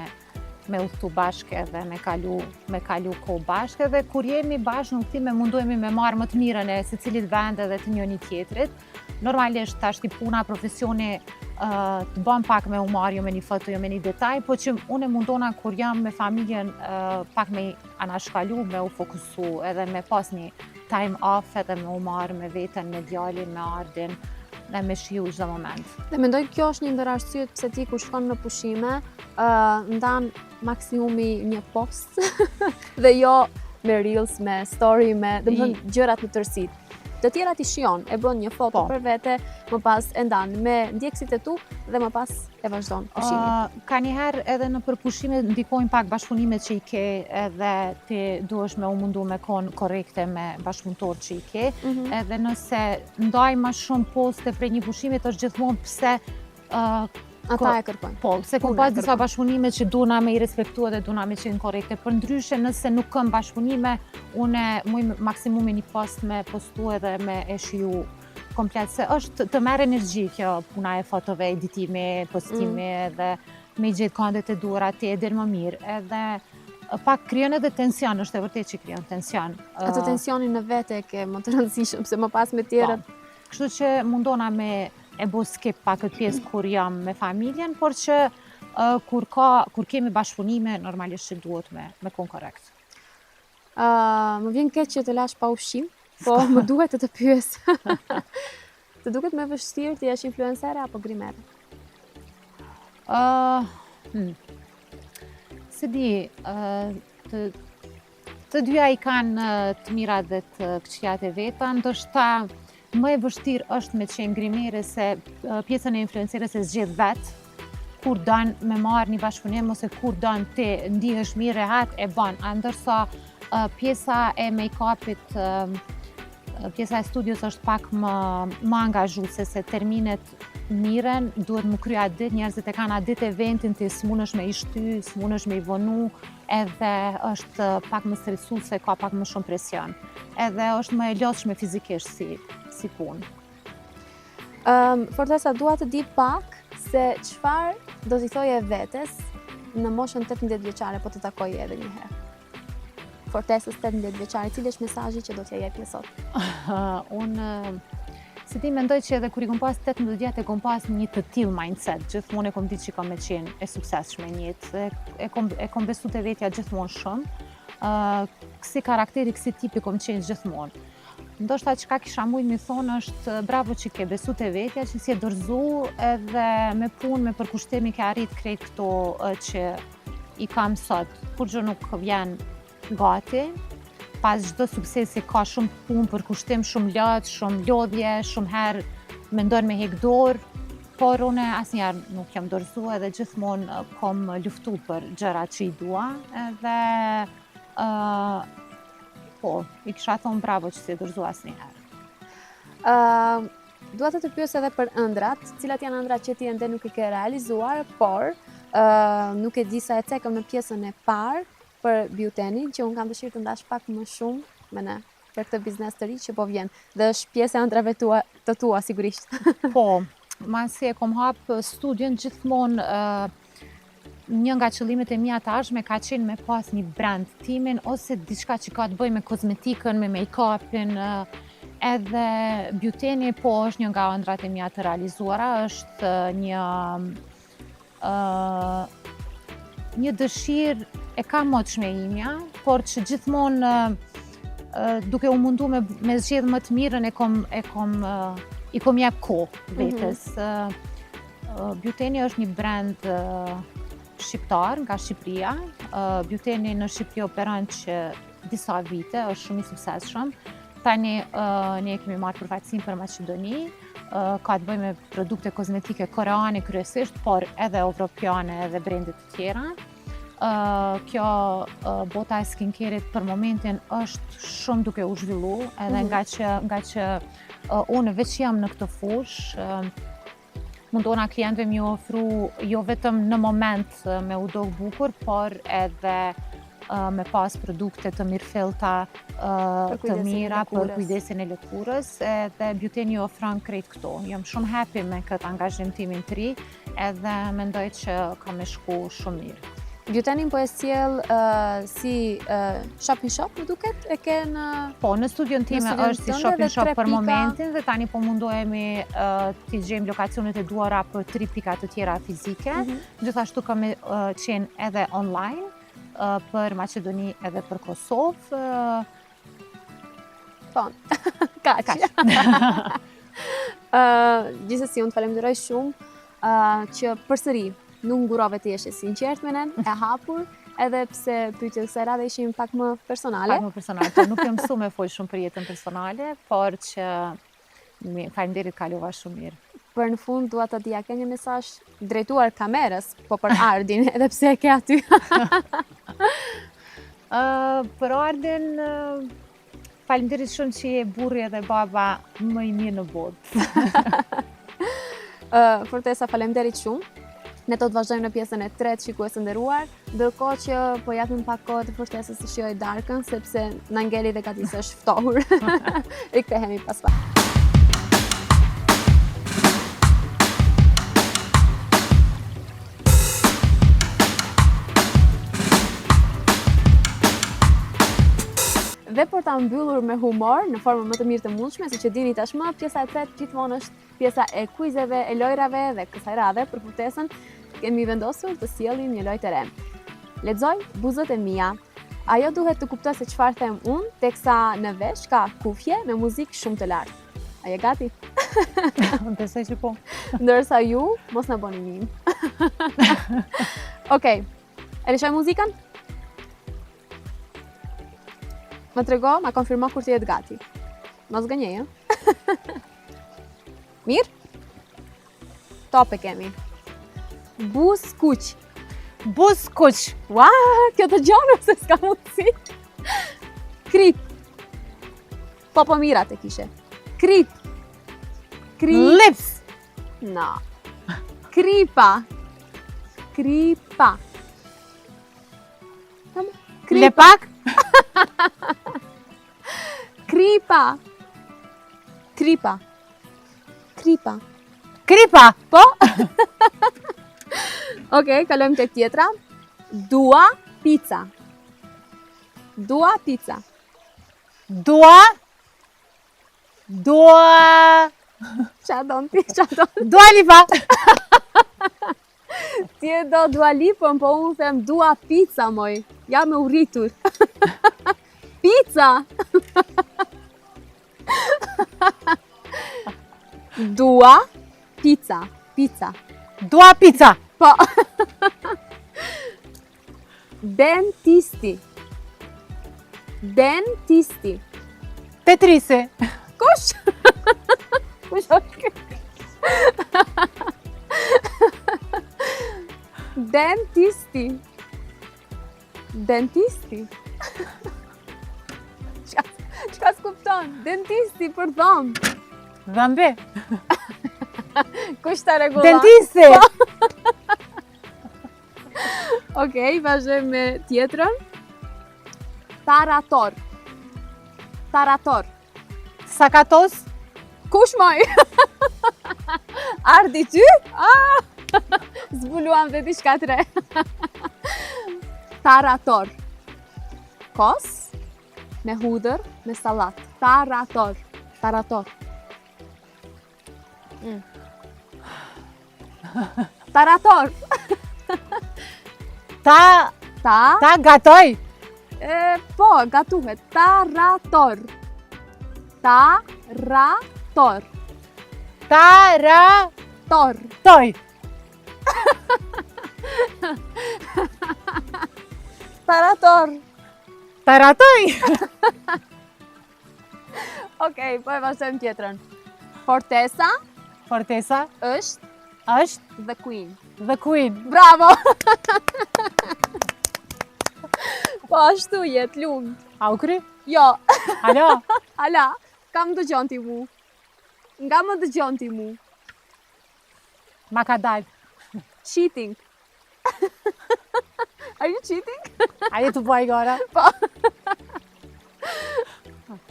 me udhëtu bashkë edhe me kalu kohë bashkë, edhe kur jemi bashkë në udhëtime mundohemi me marrë më të mirën e secilit vend edhe të njëri tjetrit. Normalisht tash ti puna, profesioni të bën pak me u marrë jo me një foto, jo me një detaj, po që unë mundona kur jam me familjen pak me anashkalu, me u fokusu edhe me pas një time off edhe me u marrë me veten, me djalin, me Ardin dhe me shiu çdo moment. Dhe mendoj kjo është një ndër arsyet pse ti kur shkon në pushime, ndan maksimumi një post dhe jo me reels, me story, me gjërat në tërësi. Të tjerat i shijon, e bën një foto për vete, më pas e ndan me ndjekësit e tu dhe më pas e vazhdon pushimin. Ka njëherë edhe në përpushime ndikojnë pak bashkëpunimet që i ke edhe ti duhesh me u mundu me kon korrekte me bashkëpunëtor që i ke. Edhe nëse ndaj ma shumë poste prej një pushimit është gjithmonë pse ata e kërkojnë. Po, se kom pas disa bashkëpunime që duna me i respektu edhe duna me qenë korrekte. Për ndryshe, nëse nuk këm bashkëpunime, une muj maksimumi një post me postu edhe me e shiju komplet. Se është të merë energji kjo puna e fotove, editimi, postimi edhe me i gjithë kandet e duara te edhe më mirë. Edhe pak kryon edhe tension, është e vërtet që kryon tension. Ato tensionin në vete ke më të rëndësishëm, se më pas me tjerët. Kështu që mundona me e bo skip pak këtë pjesë kur jam me familjen, por që kur kemi bashkëpunime, normalisht që duhet me kon korrekt. Më vjen keq që të lash pa ushqim, po më duhet të pyes. Të duket me vështirë të jesh influencere apo grimere? Se di, të dyja i kanë të mirat dhe të këqijat e veta, ndoshta më e vështirë është me qenë grimere se pjesën e influencerës e zgjedh vetë, kur danë me marrë një bashkëpunim ose kur danë ti ndihesh mirë rehat e ban. Ndërsa pjesa e make-upit, pjesa e studios është pak më angazhuese se terminet miren, duhet më krya dit, njerëzit e kanë atë dit eventin ti s'munësh me i shty, s'munësh me i vonu, edhe është pak më stresuese, ka pak më shumë presion. Edhe është më e lodhshme fizikisht si punë. Fortesa, dua të di pak se çfarë do t'i thoje vetes në moshën 18 vjeçare, po të takoj edhe një herë. Fortesës 18 vjeçare, cili është mesazhi që do t'ja jepni sot? Unë si ti mendoj që edhe kur i kom pas 18 vjetë e kom pas një të tillë mindset, gjithmonë e kom ditë që kam me qenë e suksesshme në jetë, e kom besu te vetja gjithmonë shumë. Kësi karakteri, kësi tipi kom qenë gjithmonë. Ndoshta çka kisha mujt mi thonë është bravo që ke besu te vetja, që si e dorëzu edhe me punë, me përkushtimi ke arrit krejt këto që i kam sot. Kur gjë nuk vjen gati, pas çdo suksesi ka shumë punë, përkushtim, shumë lot, shumë lodhje, shumë herë mendon me hek dorë, por unë asnjëherë nuk jam dorëzu edhe gjithmonë kom luftu për gjërat që i dua, edhe po, i kisha thonë bravo që si e dorëzu asnjëherë. Dua të pyes edhe për ëndrat, cilat janë ëndrat që ti ende nuk i ke realizuar, por Nuk e di sa e cekëm në pjesën e parë për Beautenin, që unë kam dëshirë të ndash pak më shumë me ne për këtë biznes të ri që po vjen. Dhe është pjesë e ëndrave të tua sigurisht. Po, masi e kom hapë studion gjithmonë një nga qëllimet e mia tashme ka qenë me pas një brand timin ose diçka që ka të bëjë me kozmetikën, me make-upin, edhe Beauteni po është një nga ëndrat e mia të realizuara, është një dëshirë e ka motshme imja, por që gjithmonë duke u mundu me zgjedh më të mirën i kom jep kohë vetes. Beauteni është një brand shqiptar nga Shqipëria. Beauteni në Shqipëri operon që disa vite, është shumë i suksesshëm. Tani ne kemi marrë përfaqësinë për Maqedoni, ka të bëjë me produkte kozmetike koreane kryesisht, por edhe evropiane edhe brende të tjera. Kjo bota e skincare-it për momentin është shumë duke u zhvillu, edhe nga që unë veç jam në këtë fushë, mundona klientëve mi ofru jo vetëm në moment me u dogë bukur, por edhe me pas produkte të mirëfillta, të mira për kujdesin e lëkurës, edhe Beauteni ofron krejt këto. Jam shumë happy me këtë angazhim timin të ri, edhe mendoj që ka me shku shumë mirë. Beautenin po e sjell si shopping shop, më duket? E ke në... Po, në studion time është si shopping shop për momentin dhe tani po mundohemi t'i gjejmë lokacionet e duara për 3 pika të tjera fizike. Gjithashtu kemi qenë edhe online për Maqedoni edhe për Kosovë. Po, kaq. Gjithsesi, unë të falenderoj shumë që përsëri nuk ngurove të jesh e sinqert me ne, e hapur, edhe pse pyetjet e kësaj radhe ishin pak më personale. Pak më personale, po nuk jam mësuar me fol shumë për jetën personale, por që faleminderit, kalova shumë mirë. Për në fund dua ta dija, ke një mesazh drejtuar kamerës, po për Ardin, edhe pse e ke aty. Për Ardin, faleminderit shumë që je burri edhe baba më i mirë në botë. Fortesa, faleminderit shumë. Ne do të vazhdojmë në pjesën e tretë, shikues të nderuar, ndërkohë që po japim pak kohë të Fortesës të shijojë darkën, sepse na ngeli dhe gati se është ftohur. Rikthehemi pas pak. Dhe për ta mbyllur me humor, në formën më të mirë të mundshme, siç e dini tashmë, pjesa e tretë gjithmonë është pjesa e quizeve, e lojrave dhe kësaj radhe për Fortesën kemi vendosur të sjellim një lojë të re. Lexoj buzët e mia. Ajo duhet të kuptoj se çfarë them unë, teksa në vesh ka kufje me muzikë shumë të lartë. A je gati? Besoj që po. Ndërsa ju mos na bëni mim. Okej. E lëshoj muzikën? Më trego, ma konfirmo kur të jetë gati. Mos gënjej, Mirë? Top e kemi. Buz kuq. Buz kuq. Ua, kjo të gjonë se s'ka mundësi. Krip. Po mirat e kishe. Krip. Lips. No. Kripa. Kripa. Lepak. Kripa. Kripa. Kripa. Kripa. Po? Okej, kalojmë tek tjetra. Dua pizza. Dua pizza. Dua. Qa don ti? Qa don? Dua Lipa. Ti e do Dua Lipën, po unë them dua pizza, moj. Ja me u rritur. Pizza! Dua pizza. Pizza. Dua pizza. Po. Dentisti. Dentisti. Petrisi. Kush? Kush është ky? Dentisti. Dentisti. Çka s'kupton? Dentisti për dhomë. Dhambe. Kush ta rregullon? Dentisti. Okej, vazhdojmë me tjetrën. Tarator. Tarator. Sakatos. Kush moj? Ardi ty? Zbuluam dhe diçka tre. Tarator. Kos me hudër, me sallat. Tarator. Tarator. Tarator. Ta gatoj. Po, gatuhet. Tarator. Tarator. Tarator. Tor. Tarator. Taratoj. Okej, po e vazhdojmë tjetrën. Fortesa Fortesa është është the queen. the queen. Bravo! Po ashtu jet, lumë. A u kry? Jo, Alo? ala, kam dëgjon ti mu. Nga më dëgjon ti mu. Ma ka dal. Cheating. Are you cheating? Aje të buaj gara.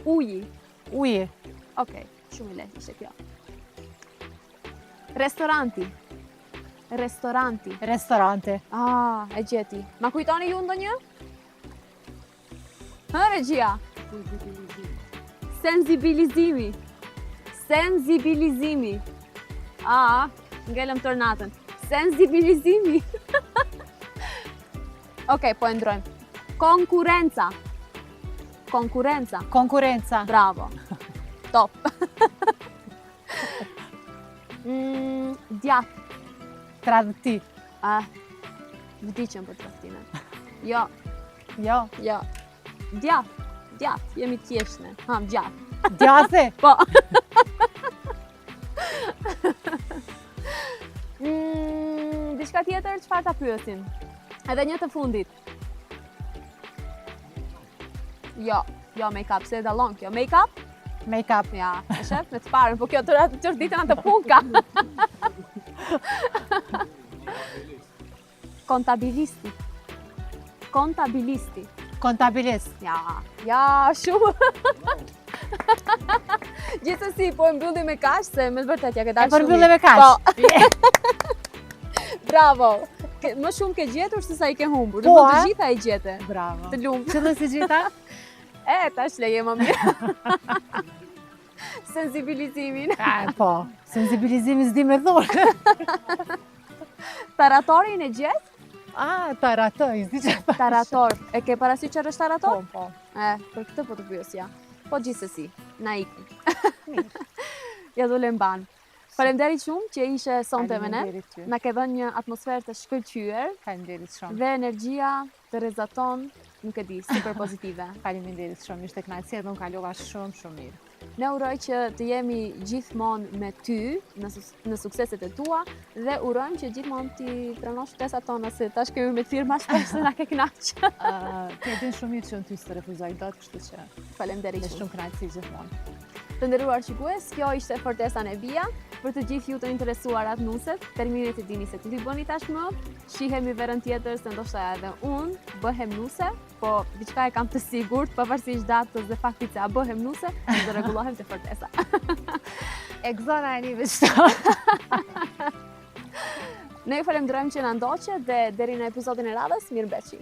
Uji. Uje. Okej, shumë i lehtë ishte kjo. Restoranti. Restoranti. Restorante. E gjeti. Ma kujtoni ju ndonjë? Regjia? Sensibilizimi. Sensibilizimi. Ngelëm tornatën. Sensibilizimi. Okej, po e ndrojmë. Konkurenca. Konkurenca. Konkurenca. Bravo. Top. Djath. Tradhti. Vdiqem për tradhtinë. Jo, Jo. jo. Djath. Djath. Jemi tjeshne. Djath. Djathe. Po. Diçka tjetër, çfarë ta pyesim? Edhe një të fundit. Jo, make-up, se dallon kjo. Make-up? Make-up. Ja, e shef me të parën, po kjo tërë ditën atë punka. Kontabilisti. Kontabilisti. Kontabilist. Ja, shumë. Gjithsesi, po e mbyllim me kaq se me të vërtet ja ke dalë shumë. E përmbyllim me kaq. Po. Bravo. Më shumë ke gjetur se sa i ke humbur. Po, Të gjitha i gjete. Bravo. Të lumë. Qëllë si gjitha? Tash leje më mirë. Sensibilizimin. Po, sensibilizimi s'di me dhurë. Taratorin e gjetë? Taratoj, s'di që pa. Tarator. E ke parasysh çfarë është tarator? Po. Për këtë po të pyesja. Po gjithsesi, na ikim. Mirë. Ja do lëmban. Faleminderit shumë që ishe sonte me ne. Faleminderit ty. Na ke dhënë një atmosferë të shkëlqyer Faleminderit shumë. dhe energjia të rrezaton, nuk e di, super pozitive. Faleminderit shumë, ishte kënaqësi dhe unë kalova shumë mirë. Ne uroj që të jemi gjithmonë me ty në sukseset e tua dhe urojmë që gjithmonë ti pranosh ftesat tona se tash kemi me thirr më shpesh se na ke kënaq. Ti e din shumë mirë që unë ty s'të refuzoj dot, kështu që Faleminderit me shumë. shumë kënaqësi gjithmonë. Të nderuar shikues, kjo ishte Fortesa Nevia. Për të gjithë ju të interesuarat nuset, terminet e dini se ti bëni tashmë. Shihemi verën tjetër se ndoshta edhe unë bëhem nuse, po diçka e kam të sigurt, pavarësisht datës dhe faktit se a bëhem nuse, do rregullohem te Fortesa. E gëzona e një veçto. Ne ju falenderojmë që na ndoqët dhe deri në episodin e radhës, mirëmbëjtje.